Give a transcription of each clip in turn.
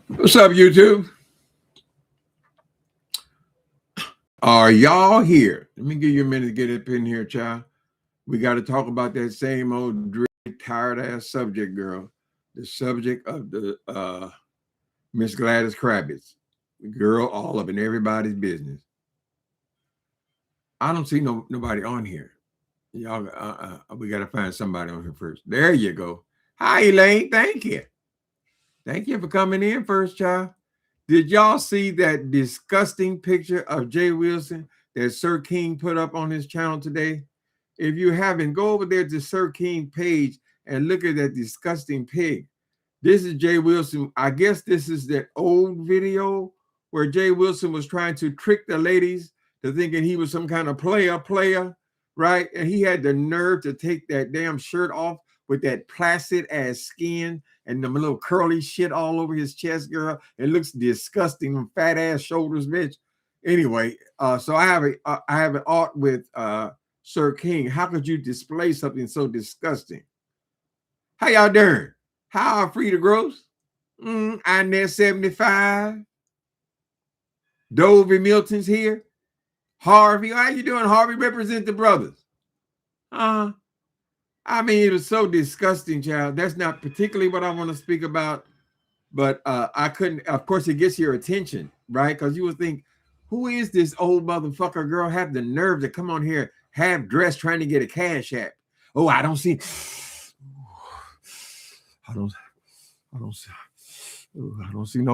What's up, YouTube? Are y'all here? Let me give you a minute to get up in here, child. We got to talk about that same old tired ass subject, girl. The subject of the Miss Gladys Kravitz. Girl, all up in everybody's business. I don't see nobody on here. Y'all, we got to find somebody on here first. There you go. Hi, Elaine. Thank you. Thank you for coming in first, child. Did y'all see that disgusting picture of Jay Wilson that Sir King put up on his channel today? If you haven't, go over there to Sir King page and look at that disgusting pig. This is Jay Wilson. I guess this is that old video where Jay Wilson was trying to trick the ladies to thinking he was some kind of player, right? And he had the nerve to take that damn shirt off with that placid ass skin and the little curly shit all over his chest, girl. It looks disgusting. Fat ass shoulders, bitch. Anyway, so I have an art with Sir King. How could you display something so disgusting? How y'all doing? How are free to gross? I'm there 75. Dovey Milton's here. Harvey, how you doing? Harvey, represent the brothers. I mean, it was so disgusting, child. That's not particularly what I want to speak about, but I couldn't. Of course, it gets your attention, right? Because you would think, who is this old motherfucker girl have the nerve to come on here half dressed trying to get a cash app? Oh, I don't see no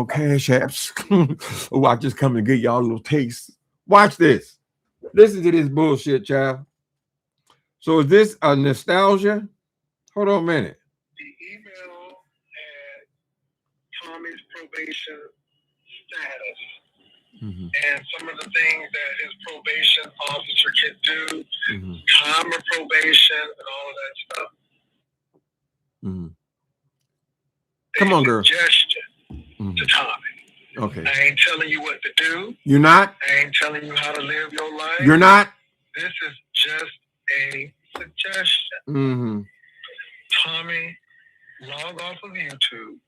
cash apps. Oh, I just come and get y'all a little taste. Watch this. Listen to this bullshit, child. So is this a nostalgia? Hold on a minute. The email had Tommy's probation status and some of the things that his probation officer can do, time of probation and all of that stuff. Come on, girl. Suggestion to Tommy. Okay. I ain't telling you what to do. You're not? I ain't telling you how to live your life. You're not? This is just a suggestion. Tommy, log off of YouTube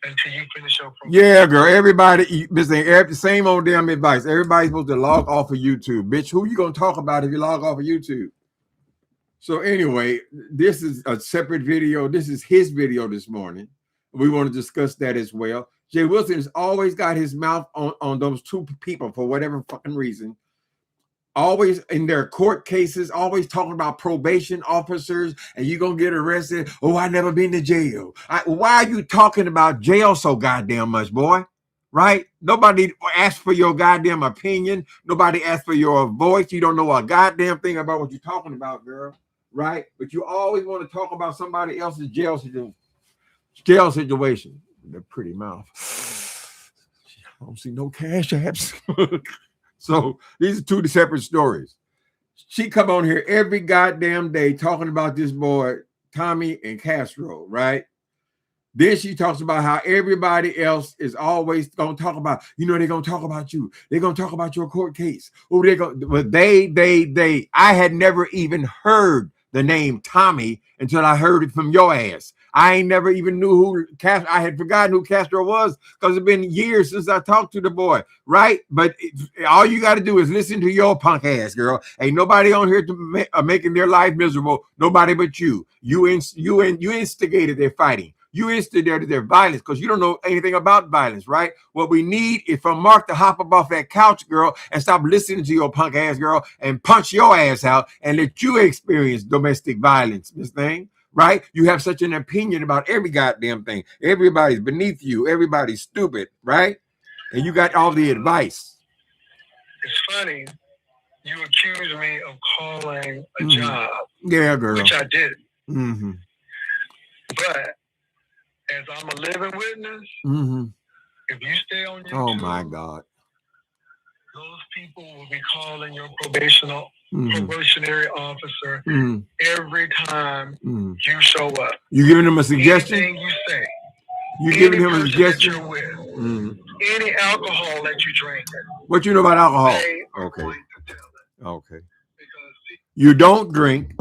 until you finish your program. Yeah, girl. Everybody, the same old damn advice. Everybody's supposed to log off of YouTube. Bitch, who you gonna talk about if you log off of YouTube? So anyway, this is a separate video. This is his video this morning. We want to discuss that as well. Jay Wilson has always got his mouth on those two people for whatever fucking reason. Always in their court cases, always talking about probation officers and you're going to get arrested. Oh, I never been to jail. Why are you talking about jail so goddamn much, boy? Right? Nobody asked for your goddamn opinion. Nobody asked for your voice. You don't know a goddamn thing about what you're talking about, girl. Right? But you always want to talk about somebody else's jail situation. The pretty mouth. I don't see no cash apps. So these are two separate stories. She come on here every goddamn day talking about this boy, Tommy and Castro, right? Then she talks about how everybody else is always going to talk about, they're going to talk about you. They're going to talk about your court case. Oh, they're going to, but they. I had never even heard the name Tommy until I heard it from your ass. I ain't never even knew who Castro. I had forgotten who Castro was because it's been years since I talked to the boy, right? But all you got to do is listen to your punk ass, girl. Ain't nobody on here to making their life miserable. Nobody but you. You instigated their fighting. You instigated their violence because you don't know anything about violence, right? What we need is for Mark to hop up off that couch, girl, and stop listening to your punk ass, girl, and punch your ass out and let you experience domestic violence, Miss Thing, right? You have such an opinion about every goddamn thing. Everybody's beneath you. Everybody's stupid, right? And you got all the advice. It's funny. You accused me of calling a job. Yeah, girl. Which I did. But as I'm a living witness, if you stay on YouTube, oh my God, those people will be calling your probationary officer every time you show up. You giving them a suggestion? Anything you say. You giving him a suggestion? That you're with, any alcohol that you drink. What you know about alcohol? They okay. going to tell them. Okay. Because You don't drink.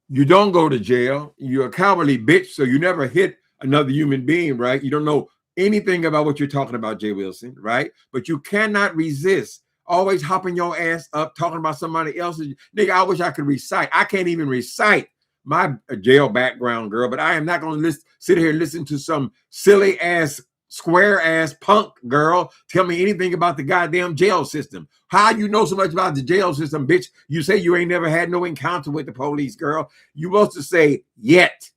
You don't go to jail. You're a cowardly bitch, so you never hit another human being, right? You don't know anything about what you're talking about, Jay Wilson, right? But you cannot resist always hopping your ass up, talking about somebody else's. Nigga, I wish I could recite. I can't even recite my jail background, girl, but I am not going to sit here and listen to some silly ass, square ass punk girl tell me anything about the goddamn jail system. How you know so much about the jail system, bitch? You say you ain't never had no encounter with the police, girl. You supposed to say yet.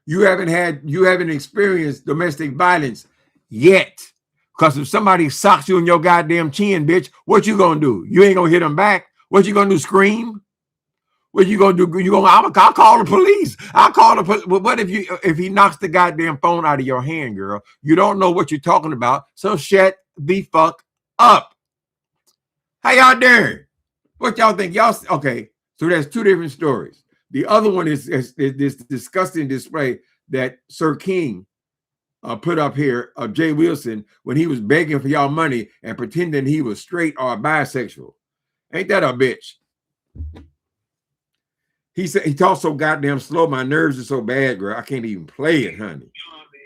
You haven't experienced domestic violence yet. Because if somebody socks you in your goddamn chin, bitch, what you gonna do? You ain't gonna hit them back. What you gonna do? Scream? What you gonna do? I'll call the police. I'll call the police. But what if he knocks the goddamn phone out of your hand, girl? You don't know what you're talking about. So shut the fuck up. How y'all doing? What y'all think? Y'all okay? So there's two different stories. The other one is this disgusting display that Sir King put up here of Jay Wilson when he was begging for y'all money and pretending he was straight or bisexual. Ain't that a bitch? He said he talks so goddamn slow. My nerves are so bad, girl. I can't even play it, honey. Tommy,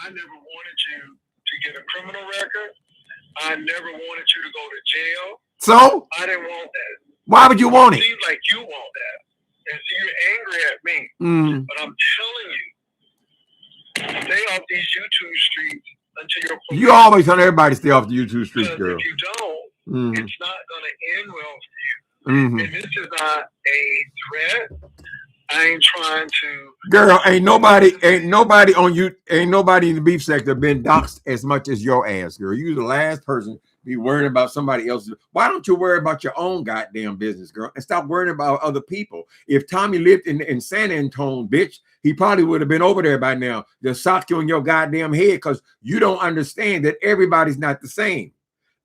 I never wanted you to get a criminal record. I never wanted you to go to jail. So? I didn't want that. Why would you want it? It seems like you want that. And so you're angry at me. But I'm telling you, stay off these YouTube streets until you're... You always tell everybody to stay off the YouTube streets, girl. If you don't, it's not going to end well for you. And this is not a threat. I ain't trying to... Girl, ain't nobody in the beef sector been doxxed as much as your ass, girl. You the last person to be worrying about somebody else's. Why don't you worry about your own goddamn business, girl, and stop worrying about other people? If Tommy lived in San Antonio, bitch, he probably would have been over there by now. Just sock you on your goddamn head because you don't understand that everybody's not the same.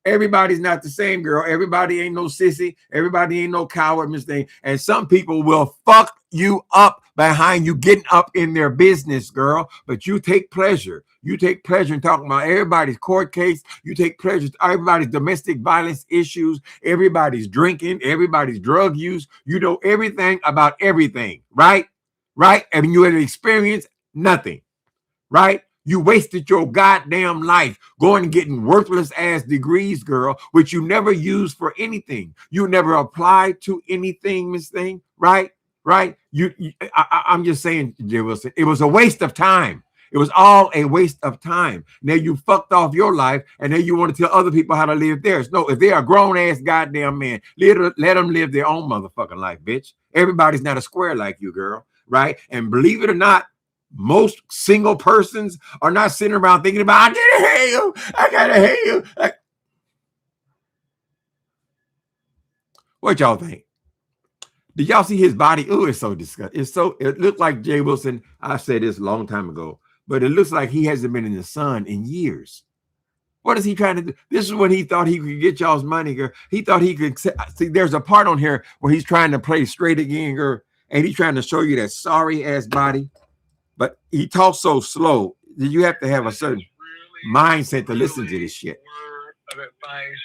Everybody's not the same, girl. Everybody ain't no sissy. Everybody ain't no coward, Miss Thing. And some people will fuck you up behind you getting up in their business, girl. But you take pleasure. You take pleasure in talking about everybody's court case. You take pleasure in everybody's domestic violence issues, everybody's drinking, everybody's drug use. You know everything about everything, right? Right? And you have experienced nothing, right? You wasted your goddamn life going and getting worthless ass degrees, girl, which you never used for anything. You never applied to anything, Miss Thing, right? Right? I'm just saying, Jay Wilson, it was a waste of time. It was all a waste of time. Now you fucked off your life, and then you want to tell other people how to live theirs. No, if they're a grown ass goddamn man, let them live their own motherfucking life, bitch. Everybody's not a square like you, girl, right? And believe it or not, most single persons are not sitting around thinking about, I gotta hate you. I gotta hate you. What y'all think? Did y'all see his body? Oh, it's so disgusting. It looked like Jay Wilson. I said this a long time ago, but it looks like he hasn't been in the sun in years. What is he trying to do? This is when he thought he could get y'all's money, girl. He thought he could see. There's a part on here where he's trying to play straight again, girl, and he's trying to show you that sorry ass body. But he talks so slow that you have to have a certain mindset to listen to this shit. Word of advice,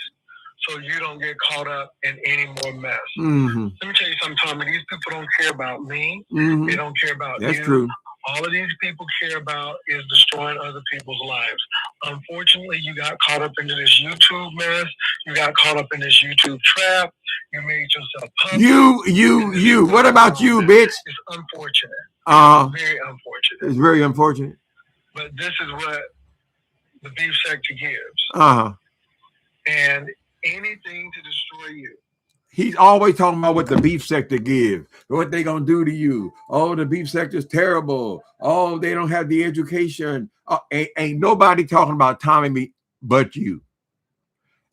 so you don't get caught up in any more mess. Let me tell you something, Tommy. These people don't care about me. They don't care about you. That's true. All of these people care about is destroying other people's lives. Unfortunately, you got caught up into this YouTube mess. You got caught up in this YouTube trap. You made yourself public. You. What about you, bitch? It's unfortunate. Very unfortunate. It's very unfortunate. But this is what the beef sector gives. And anything to destroy you. He's always talking about what the beef sector gives, what they gonna do to you. Oh, the beef sector is terrible. Oh, they don't have the education. Ain't nobody talking about Tommy but you.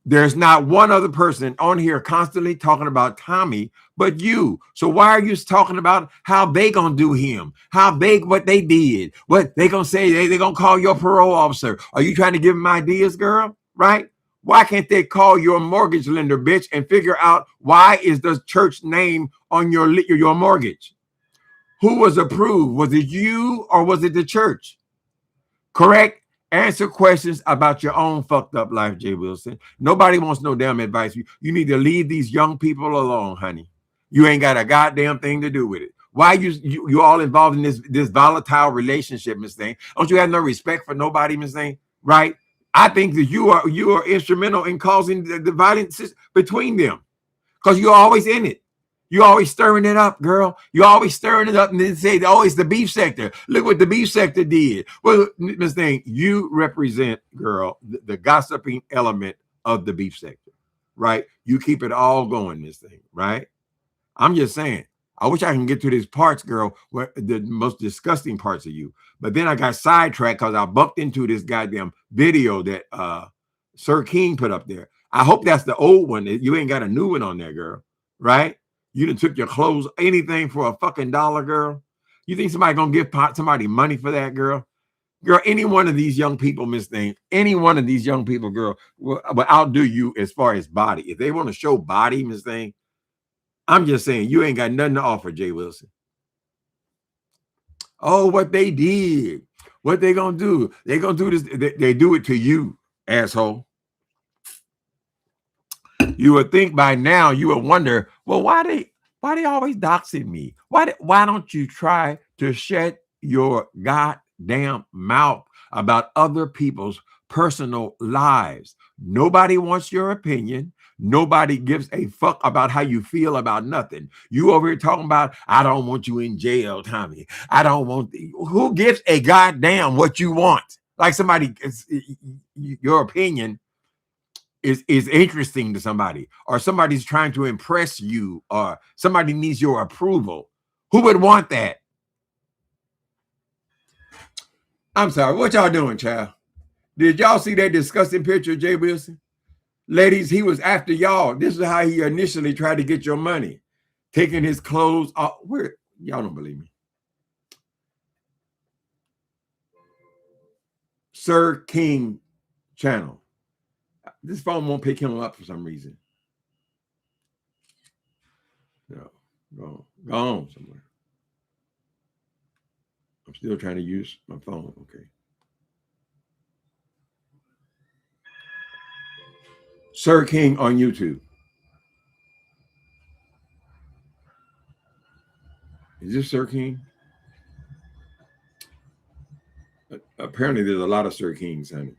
There's not one other person on here constantly talking about Tommy but you. So why are you talking about how they gonna do him? What they did? What they gonna say? They gonna call your parole officer? Are you trying to give them ideas, girl? Right? Why can't they call your mortgage lender, bitch, and figure out why is the church name on your mortgage? Who was approved? Was it you or was it the church? Correct? Answer questions about your own fucked up life, Jay Wilson. Nobody wants no damn advice. You need to leave these young people alone, honey. You ain't got a goddamn thing to do with it. Why you all involved in this volatile relationship, Miss Thing? Don't you have no respect for nobody, Miss Thing? Right? I think that you are instrumental in causing the violence between them, because you're always in it. You always stirring it up, girl. You always stirring it up and then say, oh, it's the beef sector. Look what the beef sector did. Well, Miss Thing, you represent, girl, the gossiping element of the beef sector, right? You keep it all going, Miss Thing, right? I'm just saying, I wish I can get to these parts, girl, where the most disgusting parts of you. But then I got sidetracked because I bumped into this goddamn video that Sir King put up there. I hope that's the old one. You ain't got a new one on there, girl, right? You done took your clothes, anything for a fucking $1, girl. You think somebody gonna give somebody money for that, girl? Girl, any one of these young people, Miss Thing, any one of these young people, girl, will outdo you as far as body. If they want to show body, Miss Thing, I'm just saying, you ain't got nothing to offer, Jay Wilson. Oh, what they did. What they gonna do? They gonna do this. They do it to you, asshole. You would think by now, you would wonder, well, why they always doxing me? Why don't you try to shut your goddamn mouth about other people's personal lives? Nobody wants your opinion. Nobody gives a fuck about how you feel about nothing. You over here talking about, I don't want you in jail, Tommy. I don't want, who gives a goddamn what you want? Like somebody, your opinion is interesting to somebody, or somebody's trying to impress you, or somebody needs your approval. Who would want that? I'm sorry, what y'all doing, child? Did y'all see that disgusting picture of Jay Wilson? Ladies, he was after y'all. This is how he initially tried to get your money, taking his clothes off. Where y'all don't believe me? Sir King channel. This phone won't pick him up for some reason. No, go on somewhere. I'm still trying to use my phone. Okay. Sir King on YouTube. Is this Sir King? Apparently, there's a lot of Sir Kings, honey.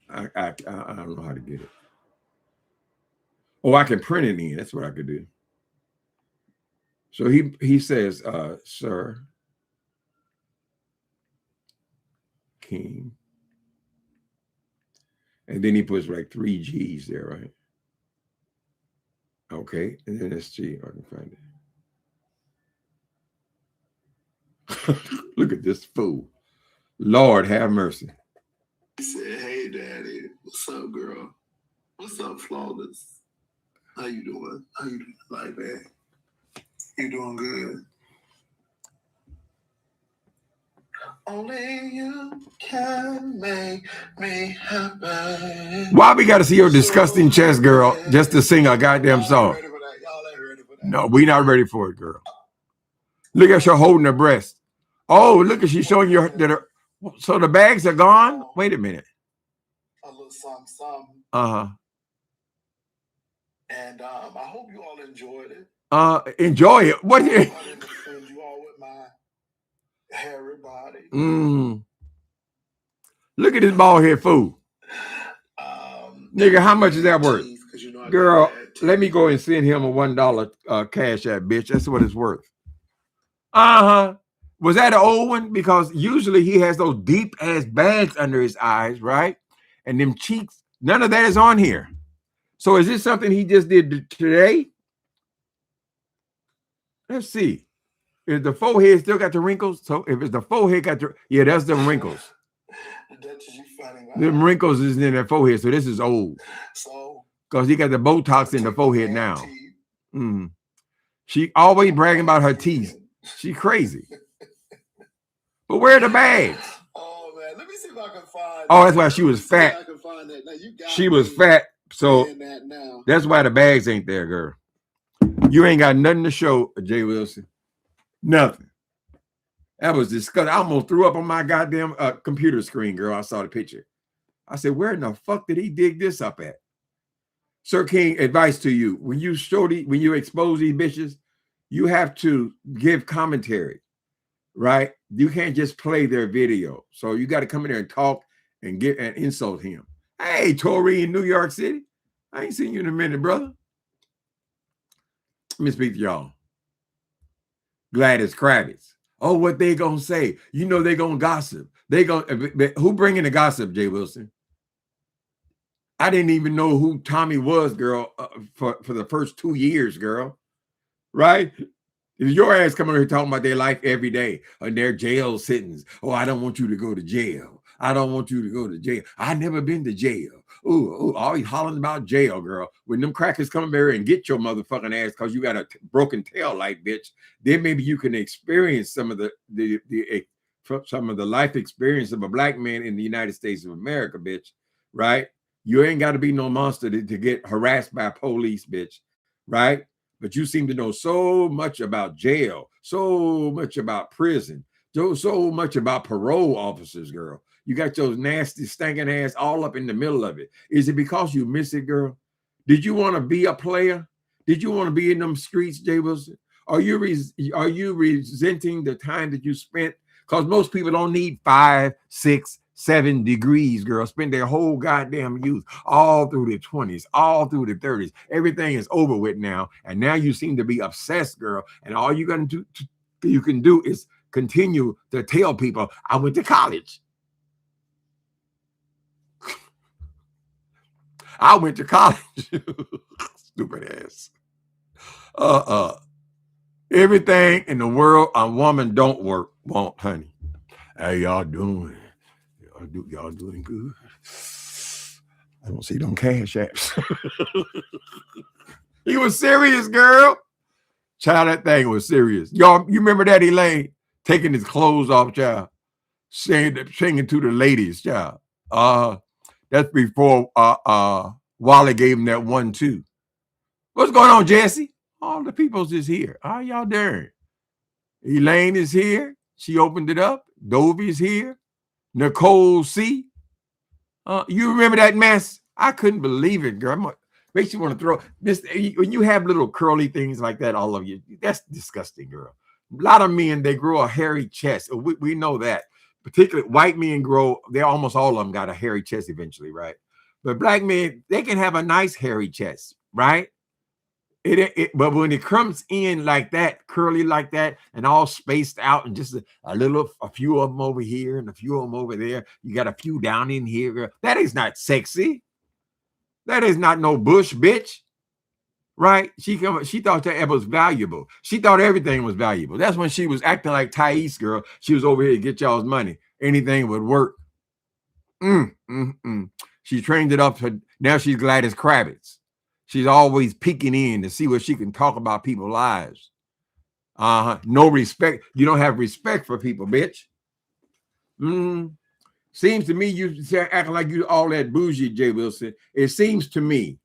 I don't know how to get it. Oh, I can print it in. That's what I could do. So he says, Sir King. And then he puts like 3 G's there, right? Okay. And then let's see if I can find it. Look at this fool. Lord have mercy. He said, hey, Daddy. What's up, girl? What's up, Flawless? How you doing? How you doing like that? You doing good? Only you can make me happy. Why we got to see your disgusting chest, girl, just to sing a goddamn song? Y'all ain't ready for that. No, we not ready for it, girl. Look at her holding her breast. Oh, look at she's showing you that her, so the bags are gone? Wait a minute. A little something. Uh-huh. And I hope you all enjoyed it. Enjoy it. What? I didn't offend you all with my hairy body. Look at this bald head fool. Nigga, how much is that worth? You know girl, let me go and send him a $1 cash app, bitch. That's what it's worth. Uh-huh. Was that an old one? Because usually he has those deep ass bags under his eyes, right? And them cheeks. None of that is on here. So is this something he just did today? Let's see. Is the forehead still got the wrinkles? So if it's the forehead got the, yeah, that's the wrinkles. The wrinkles is in that forehead. So this is old. So because he got the Botox in the forehead now. She always bragging about her teeth. She crazy. But where are the bags? Oh man, let me see if I can find. Oh, that's why she was fat. She was fat, so that's why the bags ain't there, girl. You ain't got nothing to show, Jay Wilson. Nothing. That was disgusting. I almost threw up on my goddamn computer screen, girl. I saw the picture. I said, where in the fuck did he dig this up at? Sir King, advice to you. When you when you expose these bitches, you have to give commentary, right? You can't just play their video. So you got to come in there and talk and get and insult him. Hey, Tory in New York City. I ain't seen you in a minute, brother. Let me speak to y'all. GLADYS KRAVITZ. Oh, what they gonna say? You know they gonna gossip. They gonna who bringing the gossip, Jay Wilson? I didn't even know who Tommy was, girl, for the first 2 years, girl. Right? Your ass coming here talking about their life every day and their jail sentence. Oh, I don't want you to go to jail. I don't want you to go to jail. I never been to jail. Ooh, always hollering about jail, girl. When them crackers come here and get your motherfucking ass because you got a broken tail light, bitch, then maybe you can experience some of some of the life experience of a black man in the United States of America, bitch. Right? You ain't got to be no monster to get harassed by police, bitch. Right? But you seem to know so much about jail, so much about prison, so much about parole officers, girl. You got those nasty, stinking ass all up in the middle of it. Is it because you miss it, girl? Did you want to be a player? Did you want to be in them streets, Jay Wilson? Are you resenting the time that you spent? Because most people don't need 5, 6, 7 degrees, girl. Spend their whole goddamn youth all through the 20s, all through the 30s. Everything is over with now. And now you seem to be obsessed, girl. And all you can do is continue to tell people, I went to college. I went to college. Stupid ass. Everything in the world a woman don't want, honey. How y'all doing? Y'all doing good? I don't see them cash apps. He was serious, girl. Child, that thing was serious. Y'all, you remember that, Elaine? Taking his clothes off, child. Singing to the ladies, child. That's before Wally gave him that 1-2. What's going on, Jesse? All the people's is here. How y'all doing? Elaine is here. She opened it up. Dovey's here. Nicole C. You remember that mess? I couldn't believe it, girl. Makes you want to throw this. When you have little curly things like that, all of you, that's disgusting, girl. A lot of men, they grow a hairy chest. We know that. Particularly white men they almost all of them got a hairy chest eventually, right? But black men, they can have a nice hairy chest, right? But when it comes in like that, curly like that, and all spaced out, and just a few of them over here and a few of them over there, you got a few down in here, girl. That is not sexy. That is not no bush, bitch. Right? She thought that was valuable. She thought everything was valuable. That's when she was acting like Thais, girl. She was over here to get y'all's money. Anything would work. She trained it up. Now she's GLADYS KRAVITZ. She's always peeking in to see what she can talk about people's lives. No respect. You don't have respect for people, bitch. Seems to me you acting like you all that bougie, Jay Wilson. It seems to me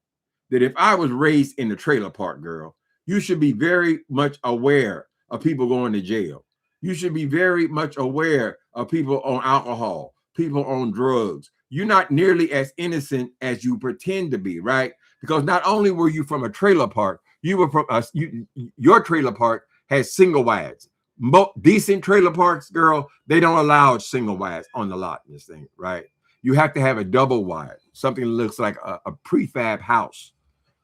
that if I was raised in the trailer park, girl, you should be very much aware of people going to jail. You should be very much aware of people on alcohol, people on drugs. You're not nearly as innocent as you pretend to be, right? Because not only were you from a trailer park, you were from your trailer park has single wides. Decent trailer parks, girl, they don't allow single wides on the lot in this thing, right? You have to have a double wide, something that looks like a prefab house.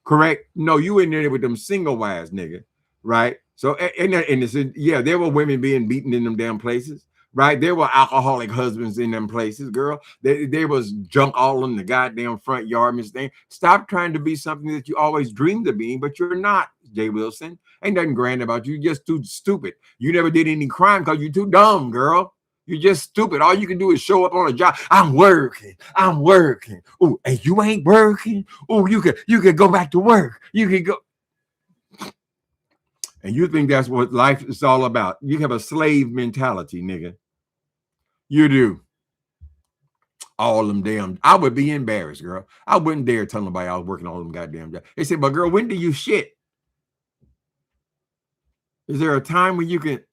Correct? No, you in there with them single wives, nigga. Right? So, yeah, there were women being beaten in them damn places. Right? There were alcoholic husbands in them places, girl. There was junk all in the goddamn front yard, Miss Thing. Stop trying to be something that you always dreamed of being, but you're not, Jay Wilson. Ain't nothing grand about you. You're just too stupid. You never did any crime because you're too dumb, girl. You're just stupid. All you can do is show up on a job. I'm working. Oh, and you ain't working. Oh, you could go back to work. You could go. And you think that's what life is all about. You have a slave mentality, nigga. You do. All them damn. I would be embarrassed, girl. I wouldn't dare tell nobody I was working all them goddamn jobs. They said, but girl, when do you shit? Is there a time when you can?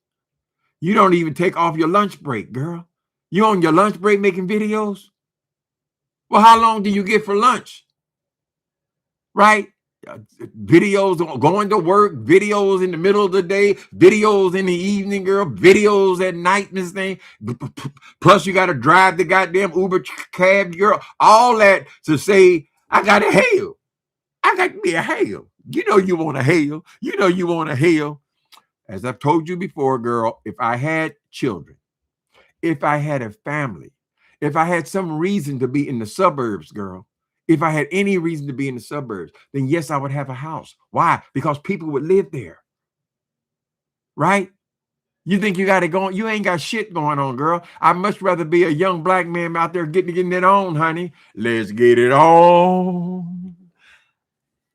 You don't even take off your lunch break, girl. You on your lunch break making videos? Well, how long do you get for lunch? Right? Videos going to work, videos in the middle of the day, videos in the evening, girl, videos at night, this thing. Plus, you got to drive the goddamn Uber cab, girl. All that to say, I got a hail. I got me a hail. You know you want a hail. You know you want a hail. As I've told you before, girl, if I had children, if I had a family, if I had some reason to be in the suburbs, girl, if I had any reason to be in the suburbs, then yes, I would have a house. Why? Because people would live there. Right? You think you got it going? You ain't got shit going on, girl. I'd much rather be a young black man out there getting it on, honey. Let's get it on.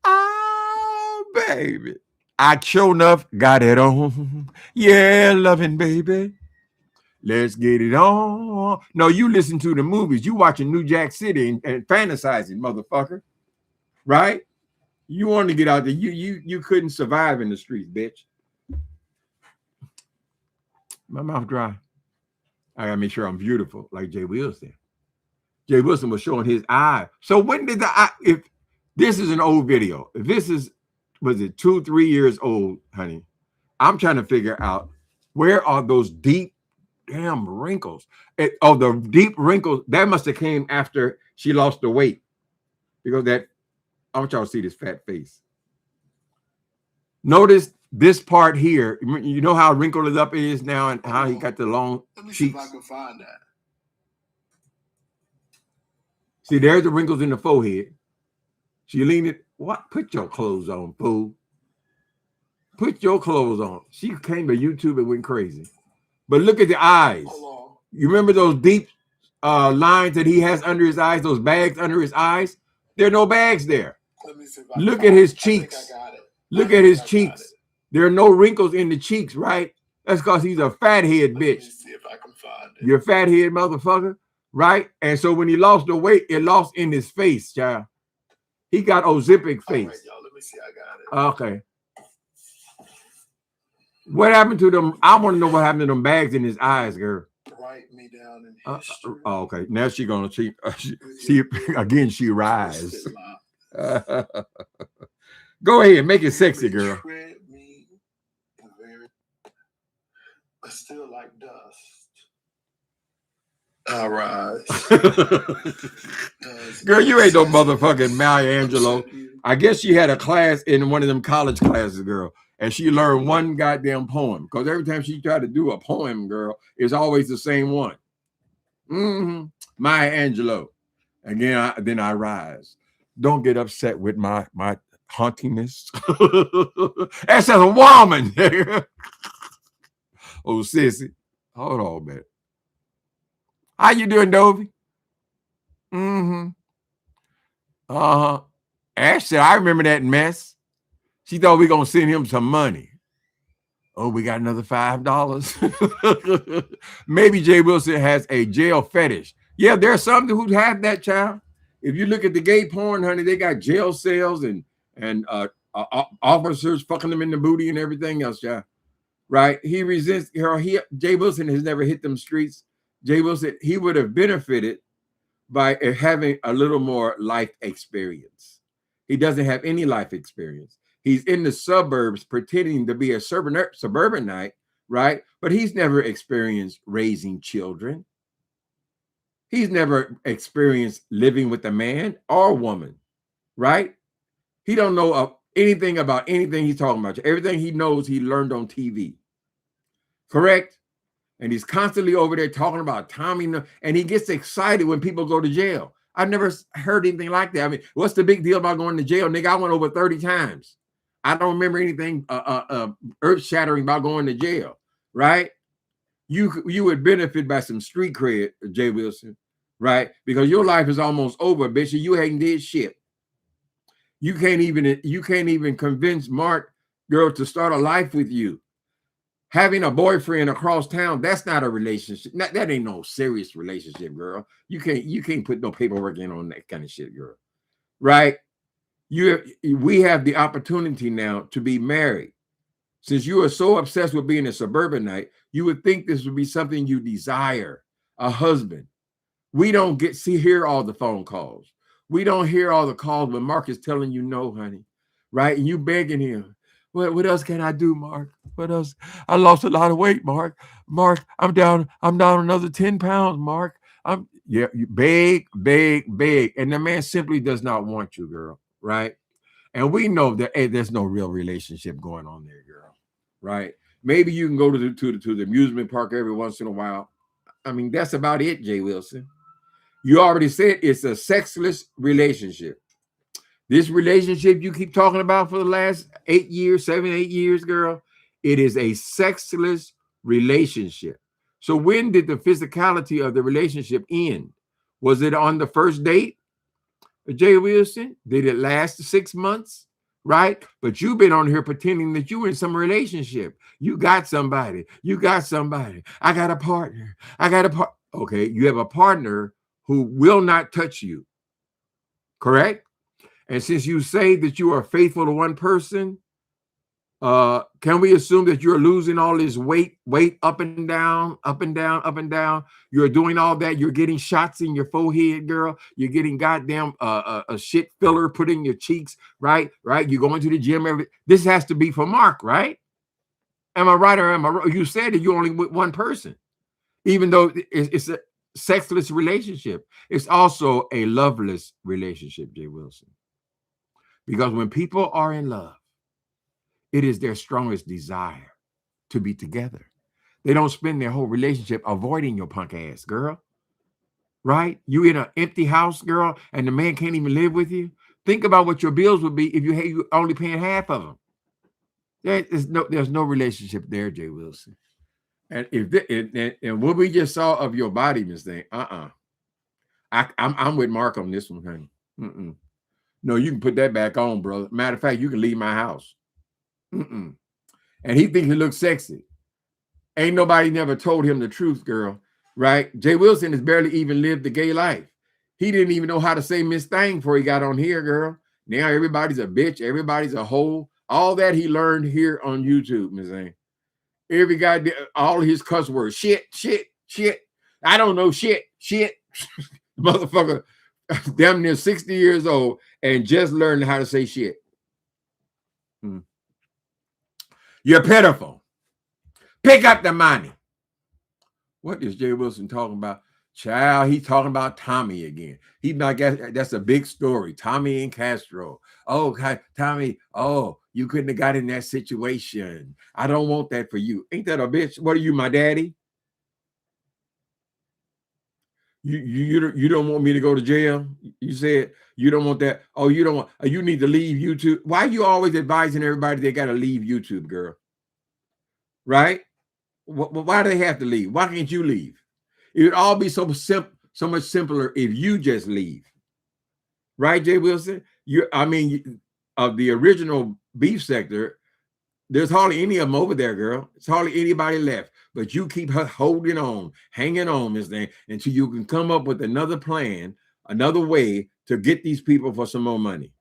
Oh, baby. I sure enough got it on. Yeah, loving, baby. Let's get it on. No, you listen to the movies. You watching New Jack City and fantasizing, motherfucker. Right? You want to get out there. You couldn't survive in the streets, bitch. My mouth dry. I gotta make sure I'm beautiful, like Jay Wilson. Jay Wilson was showing his eye. So when did the eye, if this is an old video, if this is, was it 2-3 years old, honey? I'm trying to figure out where are those deep damn wrinkles. The deep wrinkles that must have came after she lost the weight, because that, I want y'all to see this fat face. Notice this part here. You know how wrinkled it up is now, and how he got the long Let me cheeks. see if I can find that. See, there's the wrinkles in the forehead. She leaned it. What? Put your clothes on, fool. Put your clothes on. She came to YouTube and went crazy. But look at the eyes. You remember those deep lines that he has under his eyes, those bags under his eyes? There are no bags there. Look at his cheeks. Look at his cheeks. There are no wrinkles in the cheeks, right? That's because he's a fathead bitch. See if I can find it. You're a fathead motherfucker, right? And so when he lost the weight, it lost in his face, child. He got Ozempic face. All right, y'all, let me see. I got it. Okay. What happened to them? I want to know what happened to them bags in his eyes, girl. Write me down in history. Okay. Now she's gonna she again. She rise. Go ahead, make it sexy, girl. Me but still like dust. I rise. Girl, you ain't no motherfucking Maya Angelou. I guess she had a class in one of them college classes, girl, and she learned one goddamn poem. Because every time she tried to do a poem, girl, it's always the same one. Maya Angelou. Again, then I rise. Don't get upset with my hauntiness. That's just a woman. Oh, sissy. Hold on, man. How you doing, Dovey? Ashley, I remember that mess. She thought we gonna send him some money. Oh, we got another $5. Maybe Jay Wilson has a jail fetish. Yeah, there's some who have that, child. If you look at the gay porn, honey, they got jail cells and officers fucking them in the booty and everything else, child. Right? He resents her. Jay Wilson has never hit them streets. Jay Wilson, he would have benefited by having a little more life experience. He doesn't have any life experience. He's in the suburbs pretending to be a suburbanite, right? But he's never experienced raising children. He's never experienced living with a man or woman, right? He don't know anything about anything he's talking about. Everything he knows, he learned on TV. Correct? And he's constantly over there talking about Tommy, and he gets excited when people go to jail. I've never heard anything like that. I mean, what's the big deal about going to jail? Nigga, I went over 30 times. I don't remember anything earth-shattering about going to jail, right? You would benefit by some street cred, Jay Wilson, right? Because your life is almost over, bitch, and you ain't did shit. You can't even convince Mark, girl, to start a life with you. Having a boyfriend across town, that's not a relationship. That ain't no serious relationship, girl. You can't put no paperwork in on that kind of shit, girl. Right? We have the opportunity now to be married. Since you are so obsessed with being a suburbanite, You would think this would be something you desire, a husband. We don't hear all the phone calls. We don't hear all the calls when Mark is telling you no, honey, right? And you begging him. What else can I do, Mark? What else? I lost a lot of weight, Mark. Mark, I'm down another 10 pounds, Mark. You beg, and the man simply does not want you, girl, right? And we know that there's no real relationship going on there, girl, right? Maybe you can go to the amusement park every once in a while. I mean, that's about it, Jay Wilson. You already said it's a sexless relationship. This relationship you keep talking about for the last 8 years, 7, 8 years, girl, it is a sexless relationship. So when did the physicality of the relationship end? Was it on the first date, Jay Wilson? Did it last 6 months? Right? But you've been on here pretending that you were in some relationship. You got somebody. I got a partner. Okay, you have a partner who will not touch you. Correct? And since you say that you are faithful to one person, can we assume that you're losing all this weight up and down? You're doing all that. You're getting shots in your forehead, girl. You're getting goddamn a shit filler put in your cheeks, right? You're going to the gym. This has to be for Mark, right? Am I right or am I wrong? You said that you're only with one person, even though it's a sexless relationship. It's also a loveless relationship, Jay Wilson. Because when people are in love, it is their strongest desire to be together. They don't spend their whole relationship avoiding your punk ass, girl. Right? You in an empty house, girl, and the man can't even live with you. Think about what your bills would be if you only paying half of them. There's no relationship there, Jay Wilson. And and what we just saw of your body, Miss Thing, I'm with Mark on this one, honey. No, you can put that back on, brother. Matter of fact, you can leave my house. And he thinks he looks sexy. Ain't nobody never told him the truth, girl. Right? Jay Wilson has barely even lived the gay life. He didn't even know how to say Miss Thing before he got on here, girl. Now everybody's a bitch. Everybody's a hoe. All that he learned here on YouTube, Miss Thing. Every guy, all his cuss words. Shit. I don't know shit. Motherfucker, damn near 60 years old and just learned how to say shit. You're pitiful. Pick up the money. What is Jay Wilson talking about? Child, he's talking about Tommy again. That's a big story. Tommy and Castro. Oh, God, Tommy. Oh, you couldn't have got in that situation. I don't want that for you. Ain't that a bitch? What are you, my daddy? You don't want me to go to jail? You said you don't want that. Oh, you don't want. You need to leave YouTube. Why are you always advising everybody they got to leave YouTube, girl? Right? Why do they have to leave? Why can't you leave? It would all be so much simpler if you just leave. Right, Jay Wilson? Of the original beef sector, there's hardly any of them over there, girl. It's hardly anybody left. But you keep holding on, hanging on, Miss Thing, until you can come up with another plan, another way to get these people for some more money.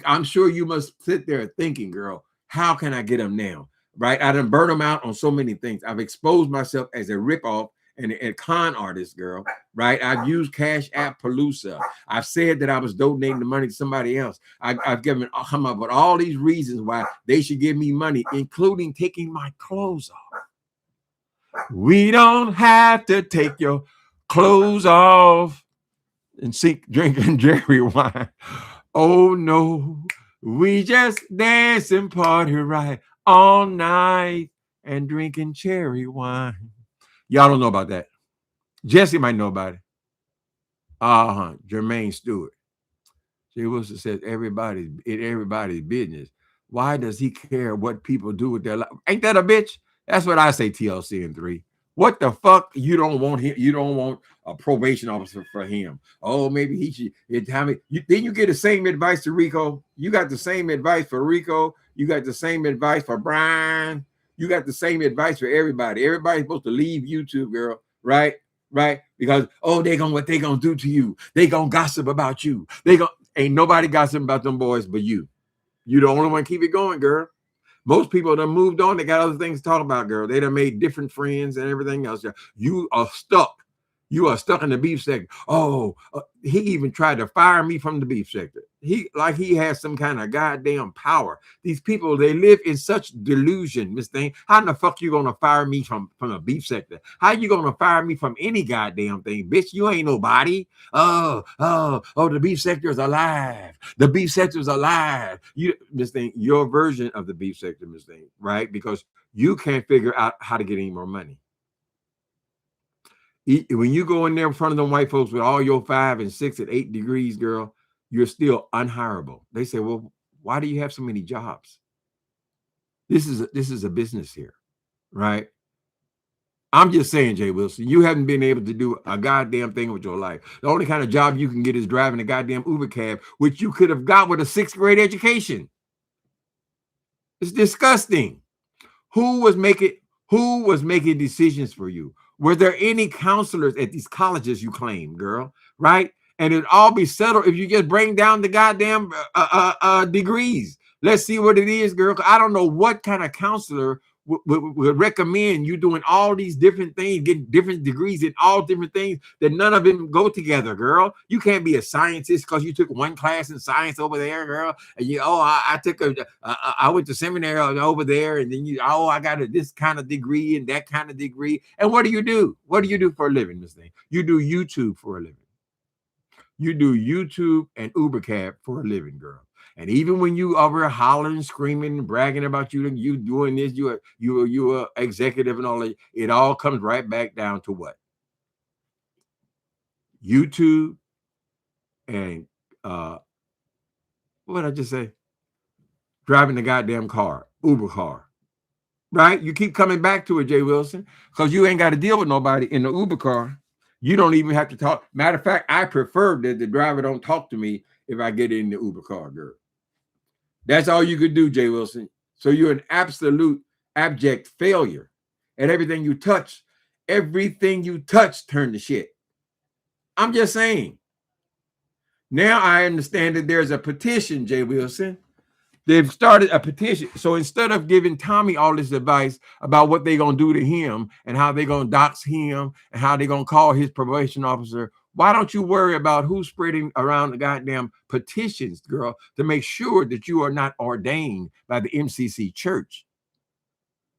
I'm sure you must sit there thinking, girl, how can I get them now? Right? I done burn them out on so many things. I've exposed myself as a ripoff and a con artist, girl. Right? I've used Cash App Palooza. I've said that I was donating the money to somebody else. I've come up with all these reasons why they should give me money, including taking my clothes off. We don't have to take your clothes off and drinking Jerry wine. Oh no, we just dance and party right all night and drinking cherry wine. Y'all don't know about that. Jesse might know about it. Jermaine Stewart. Jay Wilson says everybody's business. Why does he care what people do with their life? Ain't that a bitch? That's what I say, TLC in 3. What the fuck? You don't want him? You don't want a probation officer for him? Oh, maybe he should. Then you get the same advice to Rico. You got the same advice for Rico. You got the same advice for Brian. You got the same advice for everybody. Everybody's supposed to leave YouTube, girl. Right? Because what they gonna do to you? They gonna gossip about you. Ain't nobody gossiping about them boys but you. You the only one keep it going, girl. Most people done moved on. They got other things to talk about, girl. They done made different friends and everything else. You are stuck. You are stuck in the beef sector. Oh, he even tried to fire me from the beef sector. He has some kind of goddamn power. These people, they live in such delusion, Miss Thing. How in the fuck you gonna fire me from a beef sector? How you gonna fire me from any goddamn thing, bitch? You ain't nobody. Oh, the beef sector is alive. The beef sector is alive. You, Miss Thing, your version of the beef sector, Miss Thing, right? Because you can't figure out how to get any more money. When you go in there in front of them white folks with all your 5 and 6 and 8 degrees, girl, you're still unhireable. They say, well, why do you have so many jobs? This is a business here, right? I'm just saying, Jay Wilson, you haven't been able to do a goddamn thing with your life. The only kind of job you can get is driving a goddamn Uber cab, which you could have got with a 6th grade education. It's disgusting. Who was making decisions for you? Were there any counselors at these colleges you claim, girl? Right? And it'd all be settled if you just bring down the goddamn degrees. Let's see what it is, girl. I don't know what kind of counselor would recommend you doing all these different things, getting different degrees in all different things that none of them go together, girl. You can't be a scientist because you took one class in science over there, girl. And I went to seminary over there, and then I got this kind of degree and that kind of degree. And what do you do? What do you do for a living, Miss Thing? You do YouTube for a living. You do YouTube and Uber cab for a living, girl. And even when you over hollering, screaming, and bragging about you doing this, you are executive and all that, it all comes right back down to what? YouTube and what did I just say? Driving the goddamn car, Uber car. Right? You keep coming back to it, Jay Wilson, because you ain't got to deal with nobody in the Uber car. You don't even have to talk. Matter of fact, I prefer that the driver don't talk to me if I get in the Uber car, girl. That's all you could do, Jay Wilson. So you're an absolute abject failure at everything you touch. Everything you touch turned to shit. I'm just saying. Now I understand that there's a petition, Jay Wilson. They've started a petition. So instead of giving Tommy all this advice about what they're going to do to him and how they're going to dox him and how they're going to call his probation officer, why don't you worry about who's spreading around the goddamn petitions, girl, to make sure that you are not ordained by the MCC church?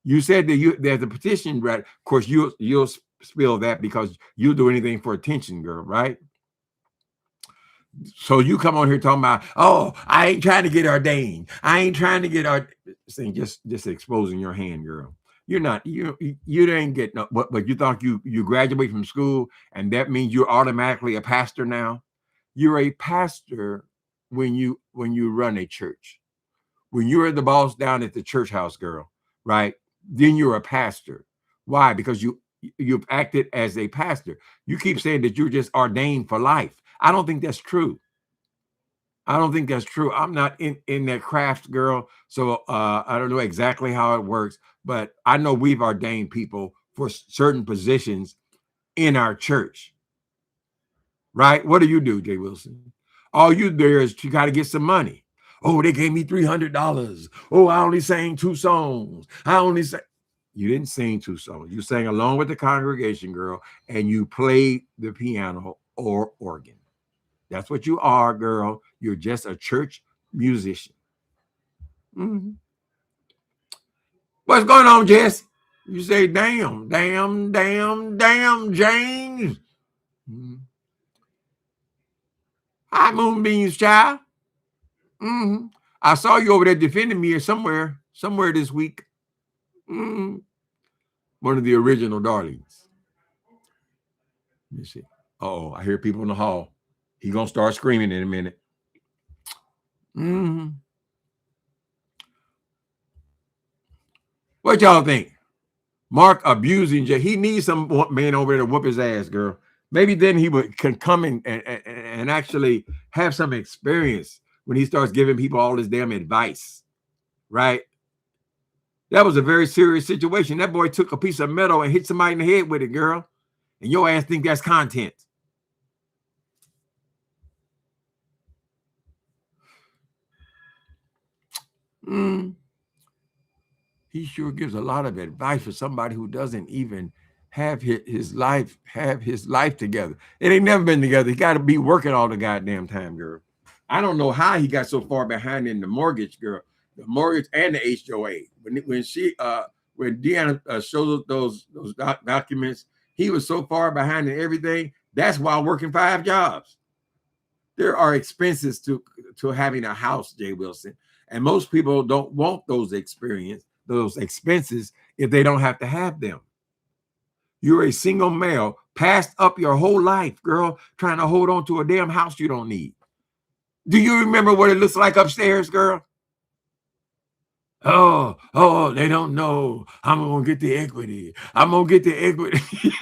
You said that there's a petition, right? Of course, you'll spill that because you'll do anything for attention, girl, right? So you come on here talking about, oh, I ain't trying to get ordained. I ain't trying to get saying just exposing your hand, girl. You're not, you didn't get no, but you thought you graduate from school and that means you're automatically a pastor now. You're a pastor when you run a church. When you're the boss down at the church house, girl, right? Then you're a pastor. Why? Because you've acted as a pastor. You keep saying that you're just ordained for life. I don't think that's true. I don't think that's true. I'm not in that craft, girl. So I don't know exactly how it works, but I know we've ordained people for certain positions in our church. Right? What do you do, Jay Wilson? All you do is you got to get some money. Oh, they gave me $300. Oh, I only sang 2 songs. You didn't sing 2 songs. You sang along with the congregation, girl, and you played the piano or organ. That's what you are, girl. You're just a church musician. Mm-hmm. What's going on, Jess? You say, damn, James. Mm-hmm. Hi, Moonbeams, child. Mm-hmm. I saw you over there defending me somewhere this week. Mm-hmm. One of the original darlings. Let me see. Oh, I hear people in the hall. He's going to start screaming in a minute. Mm-hmm. What y'all think? Mark abusing Jay. He needs some man over there to whoop his ass, girl. Maybe then he can come in and actually have some experience when he starts giving people all this damn advice, right? That was a very serious situation. That boy took a piece of metal and hit somebody in the head with it, girl. And your ass think that's content. He sure gives a lot of advice for somebody who doesn't even have his life together. It ain't never been together. He got to be working all the goddamn time, girl. I don't know how he got so far behind in the mortgage, girl, the mortgage and the HOA. When Deanna showed those documents, he was so far behind in everything. That's while working 5 jobs. There are expenses to having a house, Jay Wilson, and most people don't want those expenses if they don't have to have them. You're a single male, passed up your whole life, girl, trying to hold on to a damn house you don't need. Do you remember what it looks like upstairs, girl? Oh, they don't know. I'm going to get the equity. I'm going to get the equity.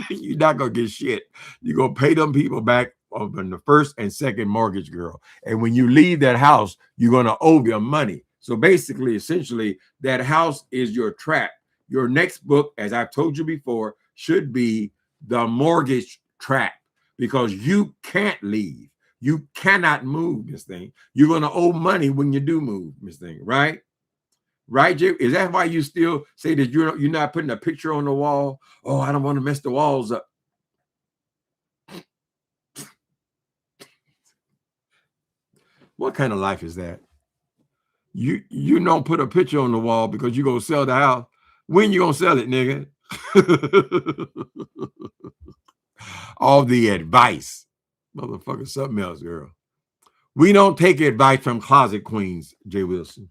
You're not going to get shit. You're going to pay them people back on the first and second mortgage, girl. And when you leave that house, you're going to owe them money. So basically, essentially, that house is your trap. Your next book, as I've told you before, should be The Mortgage Trap, because you can't leave. You cannot move, Miss Thing. You're going to owe money when you do move, Miss Thing, right? Right, Jay? Is that why you still say that you're not putting a picture on the wall? Oh, I don't want to mess the walls up. What kind of life is that? You don't put a picture on the wall because you're going to sell the house. When you going to sell it, nigga? All the advice. Motherfucker, something else, girl. We don't take advice from closet queens, Jay Wilson.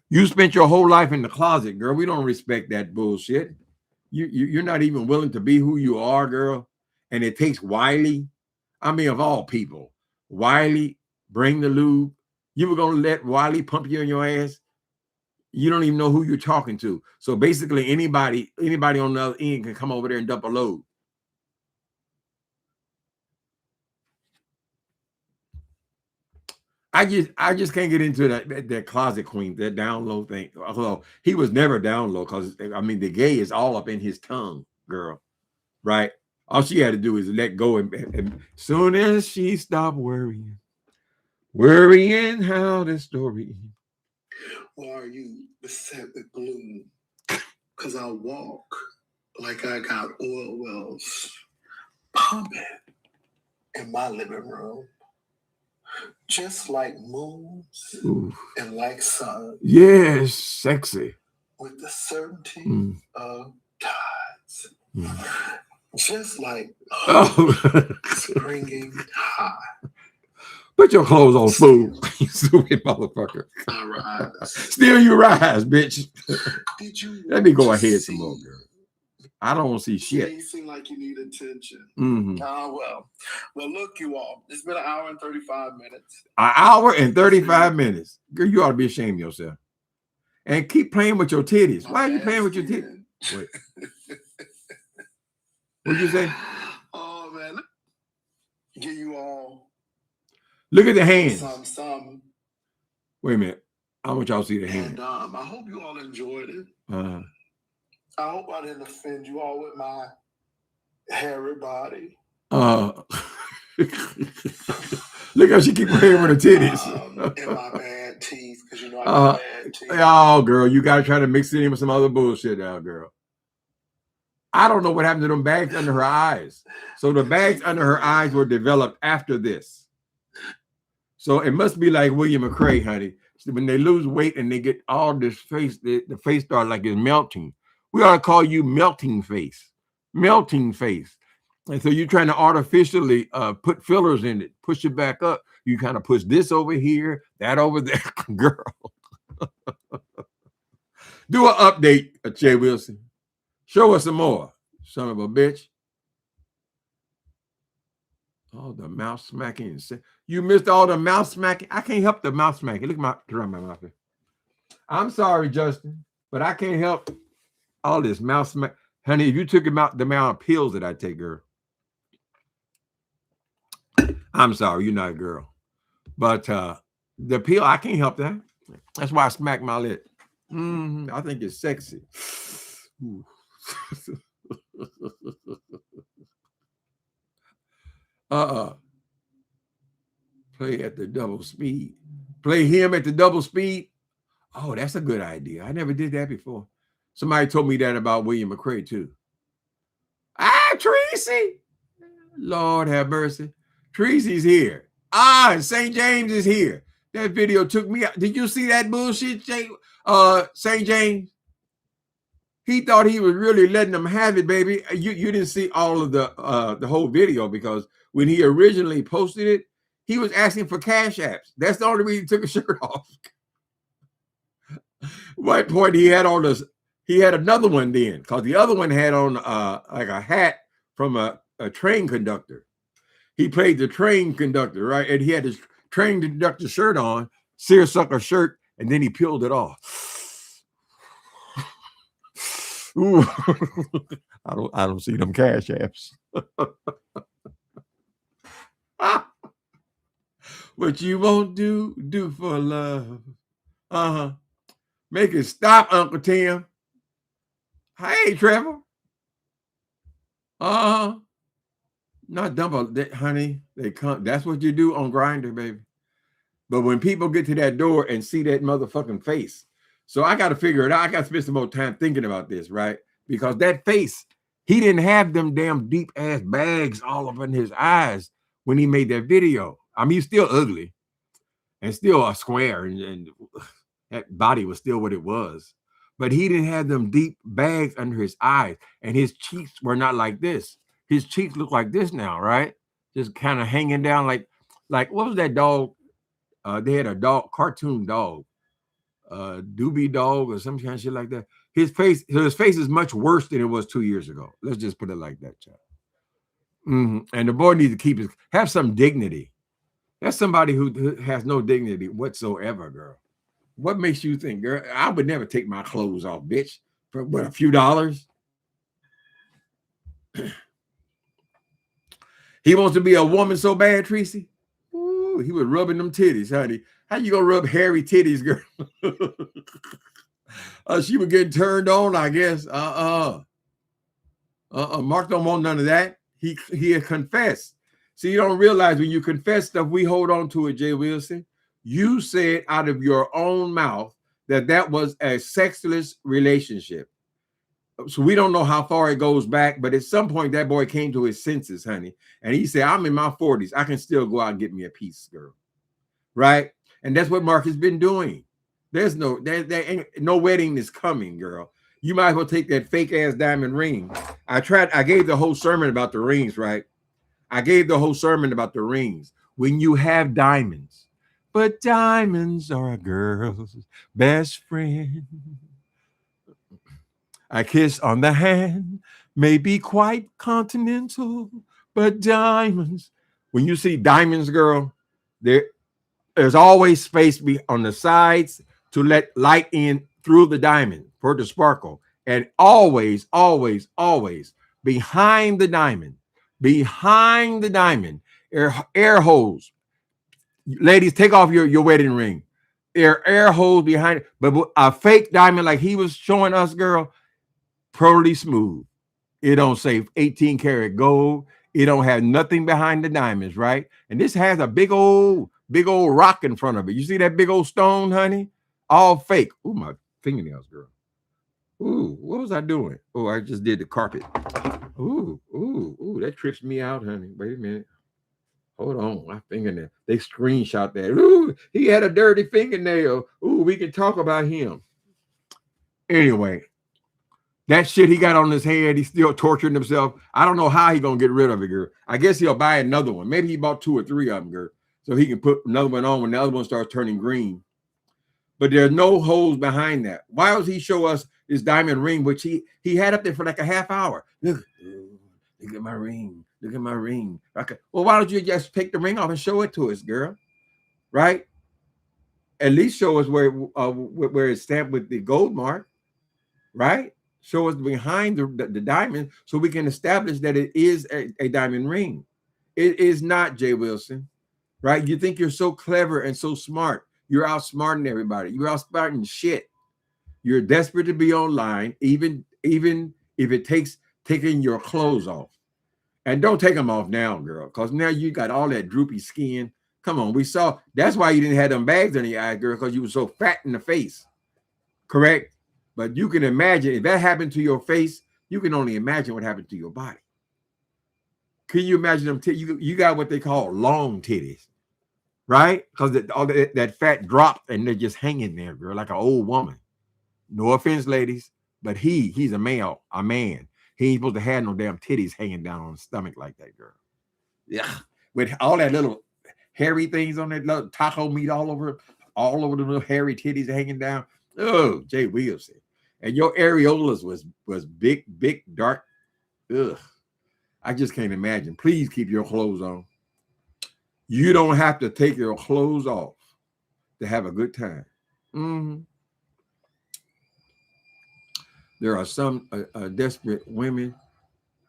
You spent your whole life in the closet, girl. We don't respect that bullshit. You're not even willing to be who you are, girl. And it takes Wiley. I mean, of all people, Wiley, bring the lube. You were going to let Wiley pump you in your ass? You don't even know who you're talking to. So basically, anybody on the other end can come over there and dump a load. I just can't get into that closet queen, that down low thing. Although he was never down low, because I mean the gay is all up in his tongue, girl. Right? All she had to do is let go, and soon as she stopped worrying how the story. Why are you beset with gloom? Because I walk like I got oil wells pumping in my living room. Just like moons and like sun. Yes, sexy. With the certainty of tides. Just like springing high. Put your clothes on, fool. You stupid motherfucker. I rise. Still you rise, bitch. Did you Let me go ahead some more, girl. I don't want to see shit. You seem like you need attention. Well, look, you all. It's been an hour and 35 minutes. An hour and 35 minutes. Girl, you ought to be ashamed of yourself. And keep playing with your titties. Why are you playing with your titties? Wait. What'd you say? Oh, man. Give you all. Look at the hands. Some. Wait a minute. I want y'all to see the hands. And I hope you all enjoyed it. I hope I didn't offend you all with my hairy body. Look how she keep playing with her titties. And my bad teeth, because you know I got bad teeth. Oh, girl, you got to try to mix it in with some other bullshit now, girl. I don't know what happened to them bags under her eyes. So the bags under her eyes were developed after this. So it must be like William McRae, honey. So when they lose weight and they get all this face, the face starts like it's melting. We ought to call you melting face. Melting face. And so you're trying to artificially put fillers in it, push it back up. You kind of push this over here, that over there. Girl. Do an update, Jay Wilson. Show us some more, son of a bitch. Oh, the mouth smacking. You missed all the mouth smacking. I can't help the mouth smacking. Look at my mouth here. I'm sorry, Justin, but I can't help all this mouth smack. Honey, if you took the amount of pills that I take, girl, I'm sorry, you're not a girl. But the pill, I can't help that. That's why I smack my lip. I think it's sexy. Play at the double speed. Play him at the double speed. Oh, that's a good idea. I never did that before. Somebody told me that about William McCray too. Ah, Tracy. Lord have mercy. Tracy's here. Ah, and St. James is here. That video took me out. Did you see that bullshit, St. James? He thought he was really letting them have it, baby. You didn't see all of the whole video, because when he originally posted it, he was asking for cash apps. That's the only reason he took his shirt off. One point he had on this, he had another one then, because the other one had on like a hat from a train conductor. He played the train conductor, right? And he had his train conductor shirt on, seersucker shirt, and then he peeled it off. Ooh, I don't see them cash apps. What you won't do for love. Make it stop, Uncle Tim. Hey, Trevor. Not dump that, honey. They come. That's what you do on Grindr, baby. But when people get to that door and see that motherfucking face, so I got to figure it out. I got to spend some more time thinking about this, right? Because that face, he didn't have them damn deep ass bags all up in his eyes when he made that video. I mean, he's still ugly and still a square, and that body was still what it was. But he didn't have them deep bags under his eyes, and his cheeks were not like this. His cheeks look like this now, right? Just kind of hanging down like what was that dog? They had a dog, cartoon dog, Doobie Dog or some kind of shit like that. His face is much worse than it was 2 years ago. Let's just put it like that, child. And the boy needs to have some dignity. That's somebody who has no dignity whatsoever, girl. What makes you think, girl? I would never take my clothes off, bitch, for what, a few dollars? He wants to be a woman so bad, Tracy. Ooh, he was rubbing them titties, honey. How you gonna rub hairy titties, girl? She was getting turned on, I guess. Mark don't want none of that. He had confessed. See, you don't realize when you confess stuff, we hold on to it, Jay Wilson. You said out of your own mouth that was a sexless relationship. So we don't know how far it goes back, but at some point that boy came to his senses, honey. And he said, I'm in my 40s. I can still go out and get me a piece, girl. Right? And that's what Mark has been doing. There ain't no wedding is coming, girl. You might as well take that fake ass diamond ring. I gave the whole sermon about the rings, right? I gave the whole sermon about the rings. When you have diamonds, but diamonds are a girl's best friend. A kiss on the hand may be quite continental, but diamonds, when you see diamonds, girl, there's always space on the sides to let light in through the diamond for it to sparkle. And always, always, always behind the diamond, air holes. Ladies, take off your wedding ring. Air holes behind it. But a fake diamond like he was showing us, girl, totally smooth. It don't say 18 karat gold. It don't have nothing behind the diamonds, right? And this has a big old rock in front of it. You see that big old stone, honey? All fake. Ooh, my fingernails, girl. Ooh, what was I doing? Oh, I just did the carpet. Ooh, that trips me out, honey. Wait a minute. Hold on, my fingernail. They screenshot that. Ooh, he had a dirty fingernail. Ooh, we can talk about him. Anyway, that shit he got on his head, he's still torturing himself. I don't know how he gonna get rid of it, girl. I guess he'll buy another one. Maybe he bought 2 or 3 of them, girl, so he can put another one on when the other one starts turning green. But there's no holes behind that. Why does he show us this diamond ring, which he had up there for like a half hour? Look at my ring. Look at my ring. Okay. Well, why don't you just take the ring off and show it to us, girl? Right? At least show us where it's stamped with the gold mark, right? Show us behind the diamond so we can establish that it is a diamond ring. It is not, Jay Wilson, right? You think you're so clever and so smart. You're outsmarting everybody. You're outsmarting shit. You're desperate to be online, even if it takes taking your clothes off. And don't take them off now, girl, because now you got all that droopy skin. Come on, we saw. That's why you didn't have them bags on your eyes, girl, because you were so fat in the face. Correct? But you can imagine if that happened to your face, you can only imagine what happened to your body. Can you imagine them? You got what they call long titties, right? Because all that fat dropped and they're just hanging there, girl, like an old woman. No offense, ladies, but he's a male, a man. He ain't supposed to have no damn titties hanging down on his stomach like that, girl. Yeah, with all that little hairy things on that little taco meat all over the little hairy titties hanging down. Oh, Jay Wilson. And your areolas was big, dark. Ugh. I just can't imagine. Please keep your clothes on. You don't have to take your clothes off to have a good time. Mm-hmm. There are some desperate women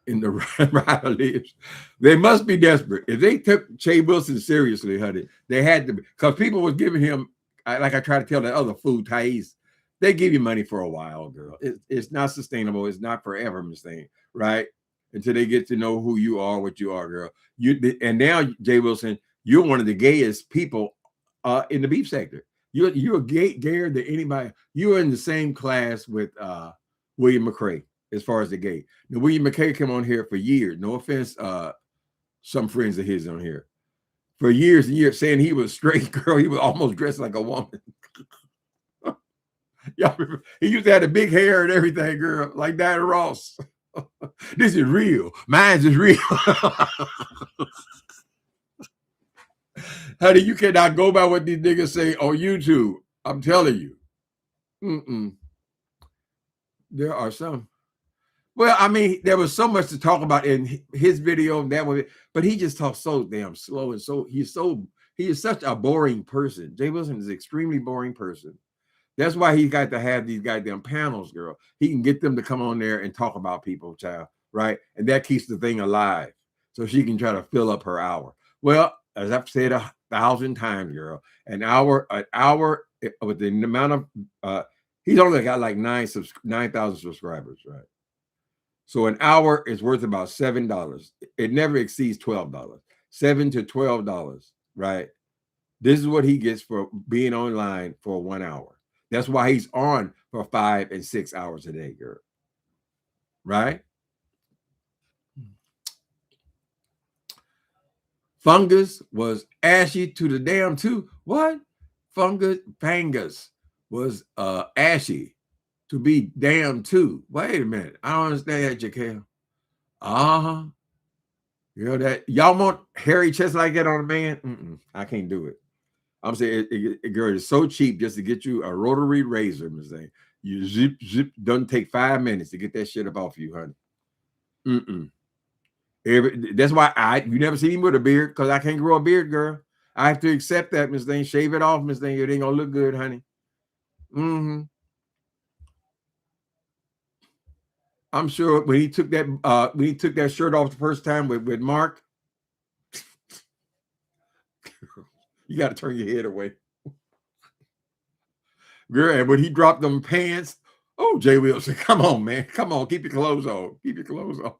in the rider lives. They must be desperate. If they took Jay Wilson seriously, honey, they had to be. Because people was giving him, like I try to tell that other food, Thais, they give you money for a while, girl. It's not sustainable. It's not forever, Miss Thing, right? Until they get to know who you are, what you are, girl. And now, Jay Wilson, you're one of the gayest people in the beef sector. You're gayer than anybody. You're in the same class with William McRae as far as the gay. Now, William McKay came on here for years. No offense, some friends of his on here. For years and years, saying he was straight, girl. He was almost dressed like a woman. Y'all remember? He used to have the big hair and everything, girl, like Diana Ross. This is real. Mine's is real. Honey, you cannot go by what these niggas say on YouTube. I'm telling you. There are some. Well, I mean, there was so much to talk about in his video and that one, but he just talks so damn slow and he is such a boring person. Jay Wilson is an extremely boring person. That's why he got to have these goddamn panels, girl. He can get them to come on there and talk about people, child, right? And that keeps the thing alive, so she can try to fill up her hour. Well, as I've said 1,000 times, girl, an hour with the amount of he's only got like 9,000 subscribers, right? So an hour is worth about $7. It never exceeds $12. $7 to $12, right? This is what he gets for being online for 1 hour. That's why he's on for 5 and 6 hours a day, girl. Right? Fungus was ashy to the damn too. What? Fangus was ashy to be damn too. Wait a minute. I don't understand that, Jaquel. You know that y'all want hairy chest like that on a man? I can't do it. I'm saying, girl, it's so cheap just to get you a rotary razor, Miss Thing. You zip, doesn't take 5 minutes to get that shit up off you, honey. That's why you never see me with a beard, because I can't grow a beard, girl. I have to accept that, Miss Thing. Shave it off, Miss Thing. It ain't gonna look good, honey. I'm sure when he took that shirt off the first time with Mark, you got to turn your head away. Girl, and when he dropped them pants, oh, Jay Wilson, come on, man. Come on, keep your clothes on. Keep your clothes on.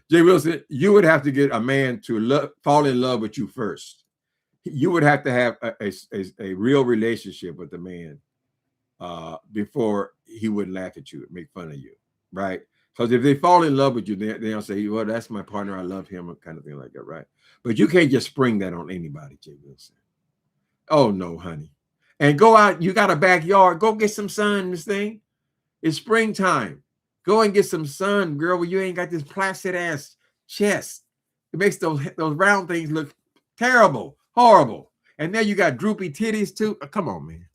Jay Wilson, you would have to get a man to fall in love with you first. You would have to have a real relationship with the man before he would laugh at you and make fun of you, right? Because if they fall in love with you, they'll say, well, that's my partner. I love him, kind of thing like that, right? But you can't just spring that on anybody, Jay Wilson. Oh, no, honey. And go out. You got a backyard. Go get some sun, Miss Thing. It's springtime. Go and get some sun, girl, where you ain't got this placid-ass chest. It makes those round things look terrible, horrible. And now you got droopy titties, too. Oh, come on, man.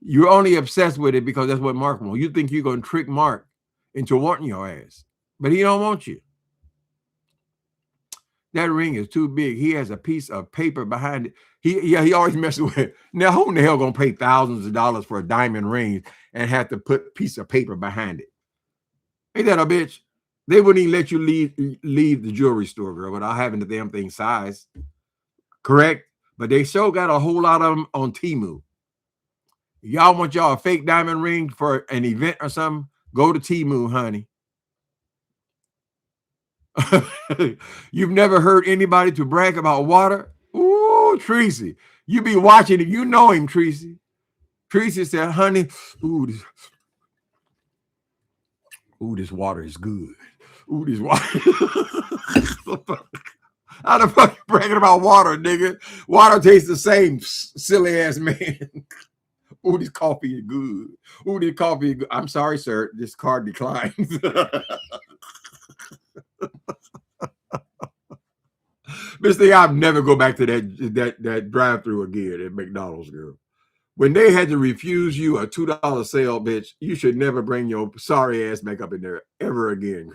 You're only obsessed with it because that's what Mark wants. You think you're going to trick Mark into wanting your ass. But he don't want you. That ring is too big. He has a piece of paper behind it. He always messes with it. Now, who in the hell gonna pay thousands of dollars for a diamond ring and have to put a piece of paper behind it? Ain't that a bitch? They wouldn't even let you leave the jewelry store, girl, without having the damn thing sized. Correct? But they sure got a whole lot of them on Temu. Y'all want y'all a fake diamond ring for an event or something? Go to Temu, honey. You've never heard anybody to brag about water? Ooh, Tracy. You be watching it. You know him, Tracy. Tracy said, honey, ooh, this water is good. Ooh, this water. How the fuck you bragging about water, nigga? Water tastes the same, silly ass man. Ooh, this coffee is good. Ooh, this coffee is good. I'm sorry, sir. This card declines. This thing, I'll never go back to that drive-through again at McDonald's, girl. When they had to refuse you a $2 sale, bitch, you should never bring your sorry ass back up in there ever again.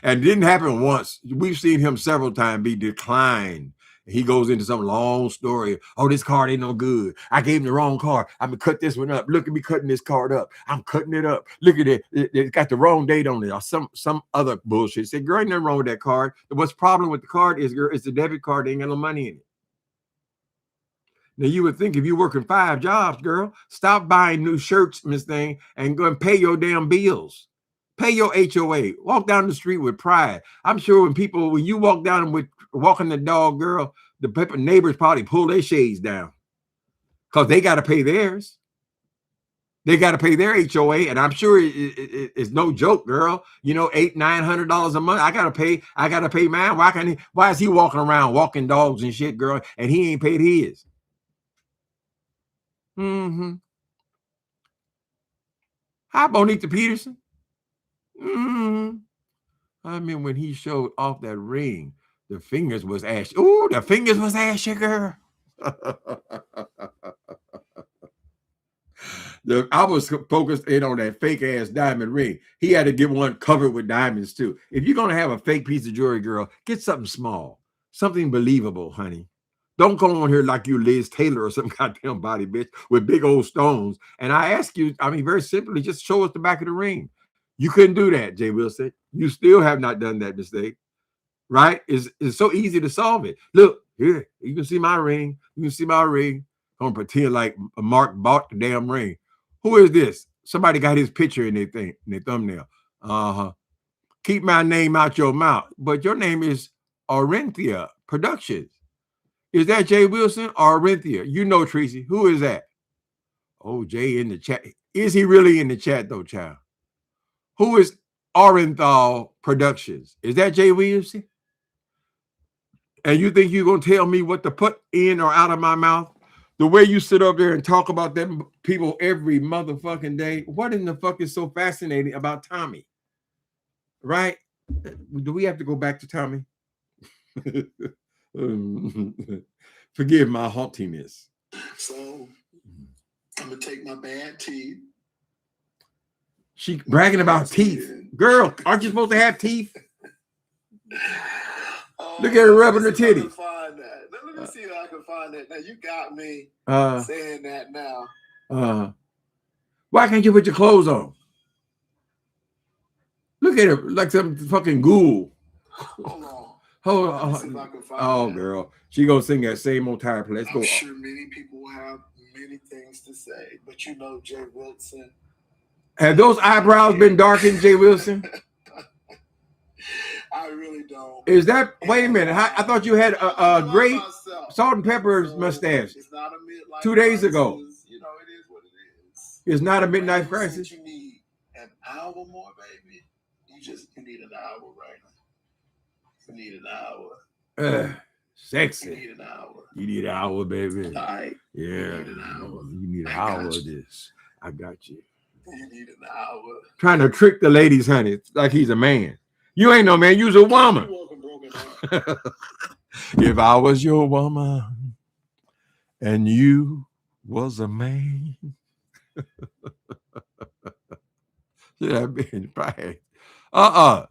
And it didn't happen once. We've seen him several times be declined. He goes into some long story. Oh, this card ain't no good. I gave him the wrong card. I'm gonna cut this one up. Look at me cutting this card up. I'm cutting it up. Look at it. It got the wrong date on it or some other bullshit. Say, girl, ain't nothing wrong with that card. What's the problem with the card is, girl, it's the debit card. They ain't got no money in it. Now, you would think if you're working 5 jobs, girl, stop buying new shirts, Miss Thing, and go and pay your damn bills. Pay your HOA. Walk down the street with pride. I'm sure when you walk down with walking the dog, girl, the neighbors probably pull their shades down because they got to pay theirs. They got to pay their HOA, and I'm sure it's no joke, girl. You know, $800-900 a month. I gotta pay mine. Why is he walking around walking dogs and shit, girl, and he ain't paid his? Hi, Bonita Peterson. I mean, when he showed off that ring, the fingers was ashy. Ooh, the fingers was ashy, girl. I was focused in on that fake ass diamond ring. He had to get one covered with diamonds too. If you're gonna have a fake piece of jewelry, girl, get something small, something believable, honey. Don't go on here like you Liz Taylor or some goddamn body bitch with big old stones. And I ask you, I mean, very simply, just show us the back of the ring. You couldn't do that, Jay Wilson. You still have not done that mistake, right? It's so easy to solve it. Look, here, you can see my ring. You can see my ring. I'm gonna pretend like Mark bought the damn ring. Who is this? Somebody got his picture in their thumbnail. Keep my name out your mouth. But your name is Orinthia Productions. Is that Jay Wilson or Orinthia? You know, Tracy. Who is that? Oh, Jay in the chat. Is he really in the chat though, child? Who is Orenthal Productions? Is that Jay Williamson? And you think you're going to tell me what to put in or out of my mouth? The way you sit up there and talk about them people every motherfucking day. What in the fuck is so fascinating about Tommy? Right? Do we have to go back to Tommy? Forgive my haughtiness. So I'm going to take my bad teeth. She bragging about teeth. Girl, aren't you supposed to have teeth? Look at her rubbing her titties. Find that. Let me see if I can find that. Now you got me saying that now. Why can't you put your clothes on? Look at her like some fucking ghoul. Hold on. Hold on. Let's see if I can find that. Girl. She gonna sing that same old tired play. Let's go. I'm sure many people have many things to say, but you know Jay Wilson. Have those eyebrows been darkened, Jay Wilson? I really don't. Is that, wait a minute, I thought you had a great salt and pepper mustache. It's not a midlife 2 days ago. You know, it is what it is. It's not a midnight crisis. You need an hour more, baby. You need an hour right now. You need an hour. Sexy. You need an hour. You need an hour, baby. All right. Yeah. You need an hour. You need an hour of this. I got you. You need an hour. Trying to trick the ladies, honey, like he's a man. You ain't no man. You's a woman. If I was your woman and you was a man, should have been flagged. The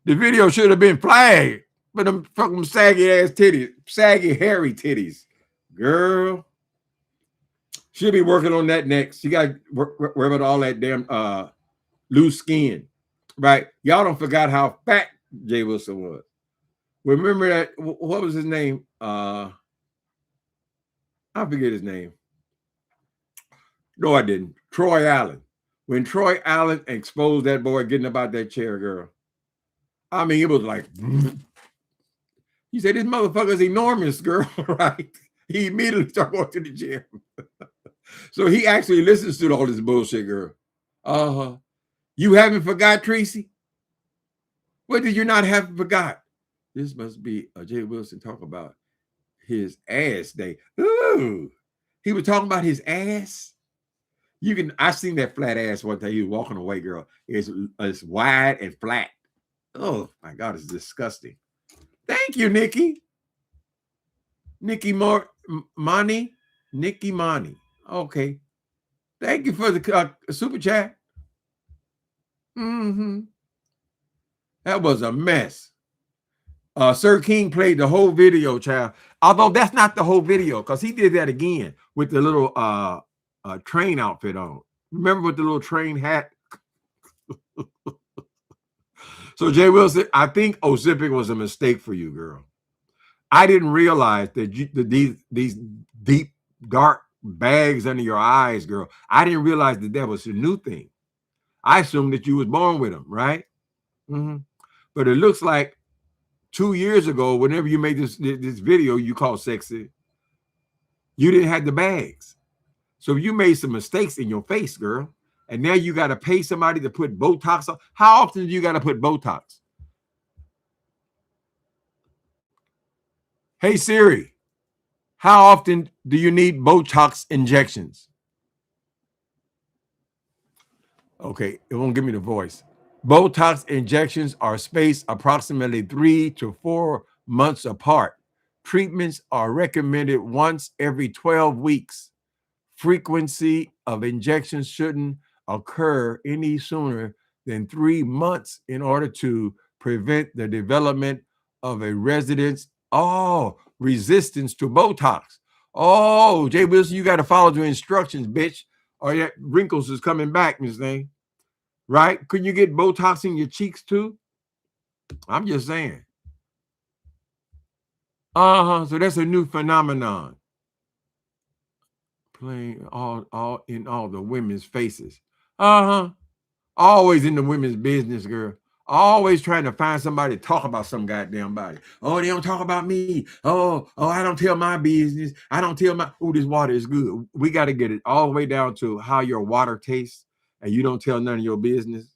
video should have been flagged. But them fucking saggy ass titties, saggy hairy titties, girl. She'll be working on that next. She got to worry about all that damn loose skin, right? Y'all don't forgot how fat Jay Wilson was. Remember that? What was his name? I forget his name. No, I didn't. Troy Allen. When Troy Allen exposed that boy getting up out that chair, girl. I mean, it was like, he said, this motherfucker's enormous, girl, right? He immediately started going to the gym. So he actually listens to all this bullshit, girl. Uh-huh. You haven't forgot, Tracy? What did you not have forgot? This must be Jay Wilson talk about his ass day. Ooh. He was talking about his ass. I seen that flat ass one time. He was walking away, girl. It's wide and flat. Oh my God, it's disgusting. Thank you, Nikki. Nikki Money. Nikki Money. Okay. Thank you for the super chat. Mm-hmm. That was a mess. Sir King played the whole video, child. Although that's not the whole video, because he did that again with the little train outfit on. Remember with the little train hat? So Jay Wilson, I think Ozempic was a mistake for you, girl. I didn't realize that these deep, dark bags under your eyes, girl. I didn't realize that was a new thing. I assumed that you was born with them, right? Mm-hmm. But it looks like 2 years ago, whenever you made this video you call sexy, you didn't have the bags. So you made some mistakes in your face, girl. And now you got to pay somebody to put Botox on. How often do you got to put Botox? Hey, Siri, how often do you need Botox injections? Okay, it won't give me the voice. Botox injections are spaced approximately 3 to 4 months apart. Treatments are recommended once every 12 weeks. Frequency of injections shouldn't occur any sooner than 3 months in order to prevent the development of a resistance to Botox. Oh, Jay Wilson, you got to follow the instructions, bitch, or your wrinkles is coming back, Miss Thing. Right? Couldn't you get Botox in your cheeks too? I'm just saying. So that's a new phenomenon. Playing all in all the women's faces. Always in the women's business, girl. Always trying to find somebody to talk about some goddamn body. Oh, they don't talk about me. Oh, I don't tell my business. I don't tell my, oh, this water is good. We got to get it all the way down to how your water tastes, and you don't tell none of your business.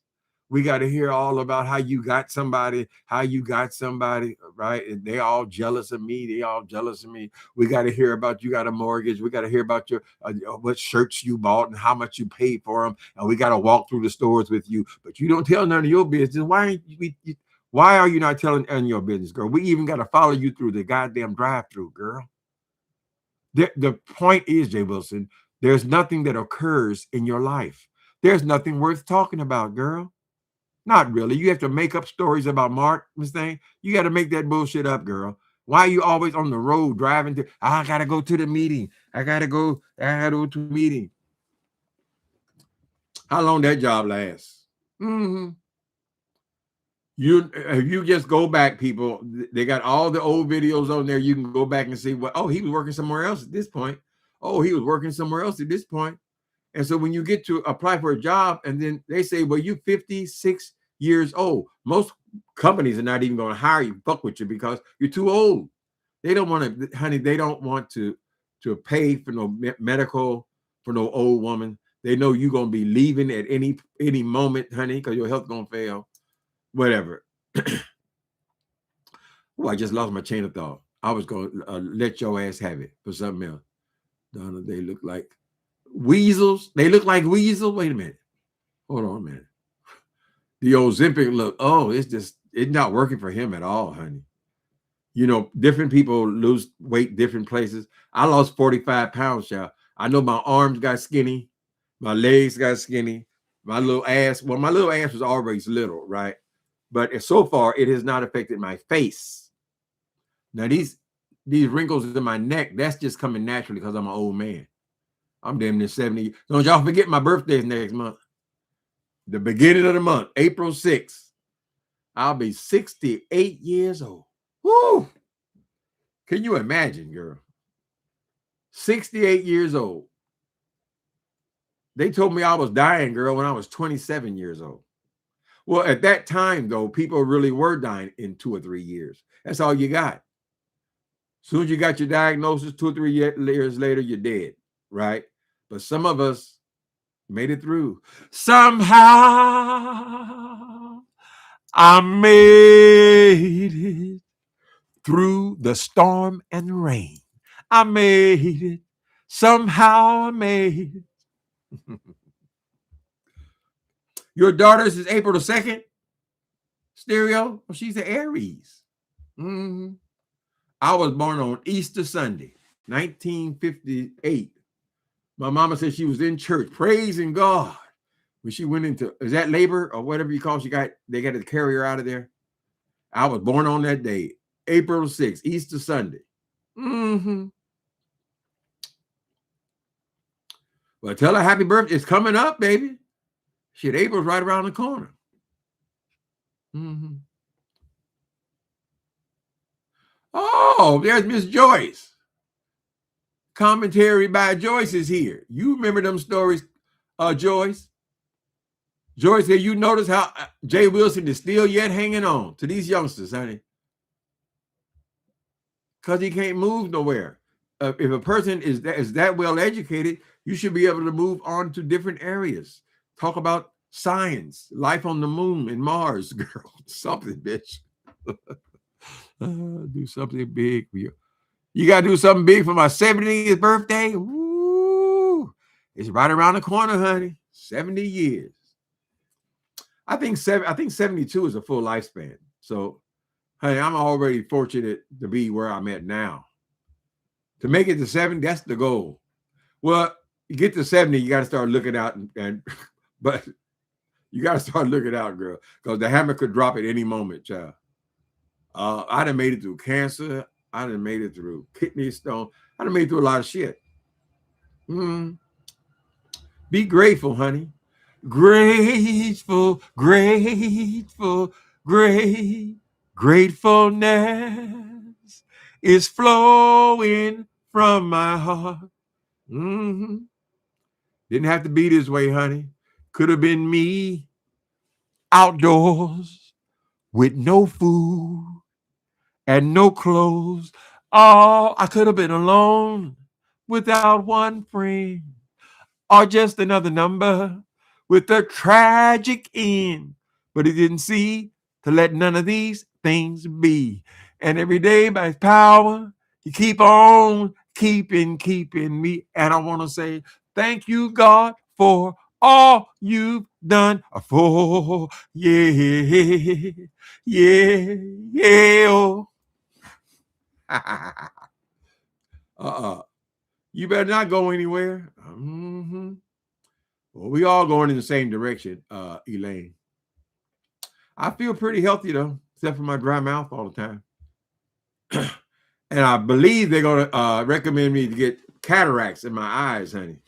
We got to hear all about how you got somebody, right? And they all jealous of me. We got to hear about you got a mortgage. We got to hear about your what shirts you bought and how much you paid for them. And we got to walk through the stores with you. But you don't tell none of your business. Why are you not telling none of your business, girl? We even got to follow you through the goddamn drive-through, girl. The point is, Jay Wilson, there's nothing that occurs in your life. There's nothing worth talking about, girl. Not really. You have to make up stories about Mark, Miss Thing. You got to make that bullshit up, girl. Why are you always on the road driving to? I gotta go to the meeting. I gotta go to the meeting. How long that job lasts? Mm-hmm. You just go back, people. They got all the old videos on there. You can go back and see what. Oh, he was working somewhere else at this point. Oh, he was working somewhere else at this point. And so when you get to apply for a job, and then they say, well, you 56 years old. Most companies are not even going to hire you, fuck with you, because you're too old. They don't want to, honey, they don't want to pay for no medical for no old woman. They know you're going to be leaving at any moment, honey, because your health going to fail. Whatever. Oh, I just lost my chain of thought. I was going to let your ass have it for something else. Donna, they look like weasels. They look like weasels. Wait a minute. Hold on a minute. The Ozempic look. Oh, it's not working for him at all, honey. You know, different people lose weight different places. I lost 45 pounds, y'all. I know my arms got skinny. My legs got skinny. My little ass. Well, my little ass was always little, right? But so far, it has not affected my face. Now, these wrinkles in my neck, that's just coming naturally because I'm an old man. I'm damn near 70. Don't y'all forget my birthday is next month. The beginning of the month, April 6th. I'll be 68 years old. Woo! Can you imagine, girl? 68 years old. They told me I was dying, girl, when I was 27 years old. Well, at that time, though, people really were dying in 2 or 3 years. That's all you got. Soon as you got your diagnosis, 2 or 3 years later, you're dead, right? But some of us made it through. Somehow I made it through the storm and rain. I made it. Somehow I made it. Your daughter's is April the 2nd? Stereo? Well, she's an Aries. Mm-hmm. I was born on Easter Sunday, 1958. My mama said she was in church praising God when she went into, is that labor or whatever you call it? They got to carry her out of there. I was born on that day, April 6th, Easter Sunday. Mm-hmm. Well, tell her happy birthday. It's coming up, baby. Shit, April's right around the corner. Mm-hmm. Oh, there's Miss Joyce. Commentary by Joyce is here. You remember them stories, Joyce? Joyce said, you notice how Jay Wilson is still yet hanging on to these youngsters, honey. Because he can't move nowhere. If a person is that well educated, you should be able to move on to different areas. Talk about science, life on the moon and Mars, girl. Something, bitch. Do something big for you. You got to do something big for my 70th birthday. Woo! It's right around the corner, honey. 70 years. I think 72 is a full lifespan. So, honey, I'm already fortunate to be where I'm at now. To make it to 70, that's the goal. Well, you get to 70, you got to start looking out, but you got to start looking out, girl, because the hammer could drop at any moment, child. I done made it through cancer. I done made it through kidney stone. I done made it through a lot of shit. Be grateful, honey. Grateful, grateful, gratefulness is flowing from my heart. Didn't have to be this way, honey. Could have been me outdoors with no food and no clothes. Oh, I could have been alone without one friend, or just another number with a tragic end. But he didn't see to let none of these things be. And every day by his power, he keep on keeping me. And I want to say, thank you, God, for all you've done for. Yeah, yeah, yeah. Oh. You better not go anywhere. Well, we all going in the same direction, Elaine. I feel pretty healthy though, except for my dry mouth all the time. And I believe they're gonna recommend me to get cataracts in my eyes, honey.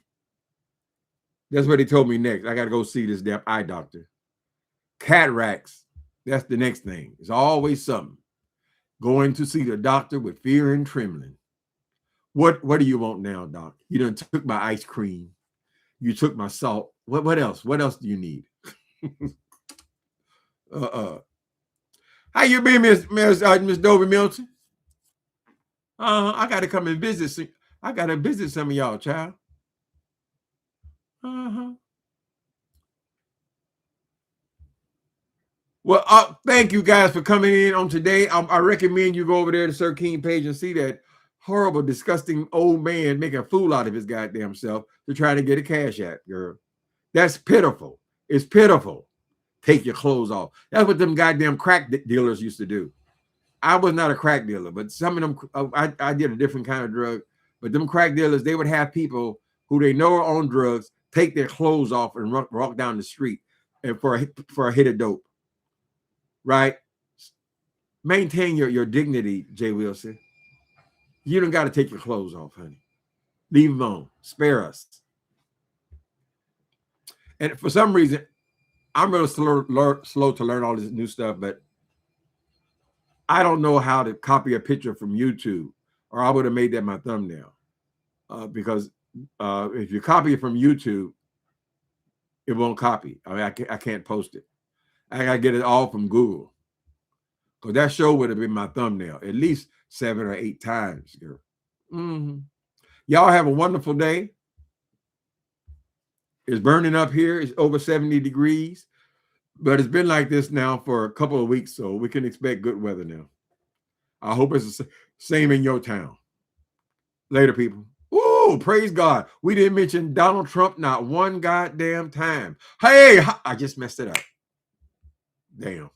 That's what they told me next. I gotta go see this damn eye doctor. Cataracts. That's the next thing. It's always something. Going to see the doctor with fear and trembling. What do you want now, doc? You done took my ice cream. You took my salt. What else? What else do you need? How you been, Miss Dovey Milton? I got to come and visit. I got to visit some of y'all, child. Well, thank you guys for coming in on today. I recommend you go over there to Sir King page and see that horrible, disgusting old man making a fool out of his goddamn self to try to get a cash app, girl. That's pitiful. It's pitiful. Take your clothes off. That's what them goddamn crack dealers used to do. I was not a crack dealer, but some of them, I did a different kind of drug. But them crack dealers, they would have people who they know are on drugs take their clothes off and walk down the street and for a hit of dope. Right? Maintain your dignity, Jay Wilson. You don't got to take your clothes off, honey. Leave them on. Spare us. And for some reason, I'm really slow to learn all this new stuff, but I don't know how to copy a picture from YouTube, or I would have made that my thumbnail. Because if you copy it from YouTube, it won't copy. I mean, I can't post it. I got to get it all from Google. Because that show would have been my thumbnail at least 7 or 8 times, girl. Y'all have a wonderful day. It's burning up here. It's over 70 degrees. But it's been like this now for a couple of weeks, so we can expect good weather now. I hope it's the same in your town. Later, people. Ooh, praise God. We didn't mention Donald Trump not one goddamn time. Hey, I just messed it up. Damn.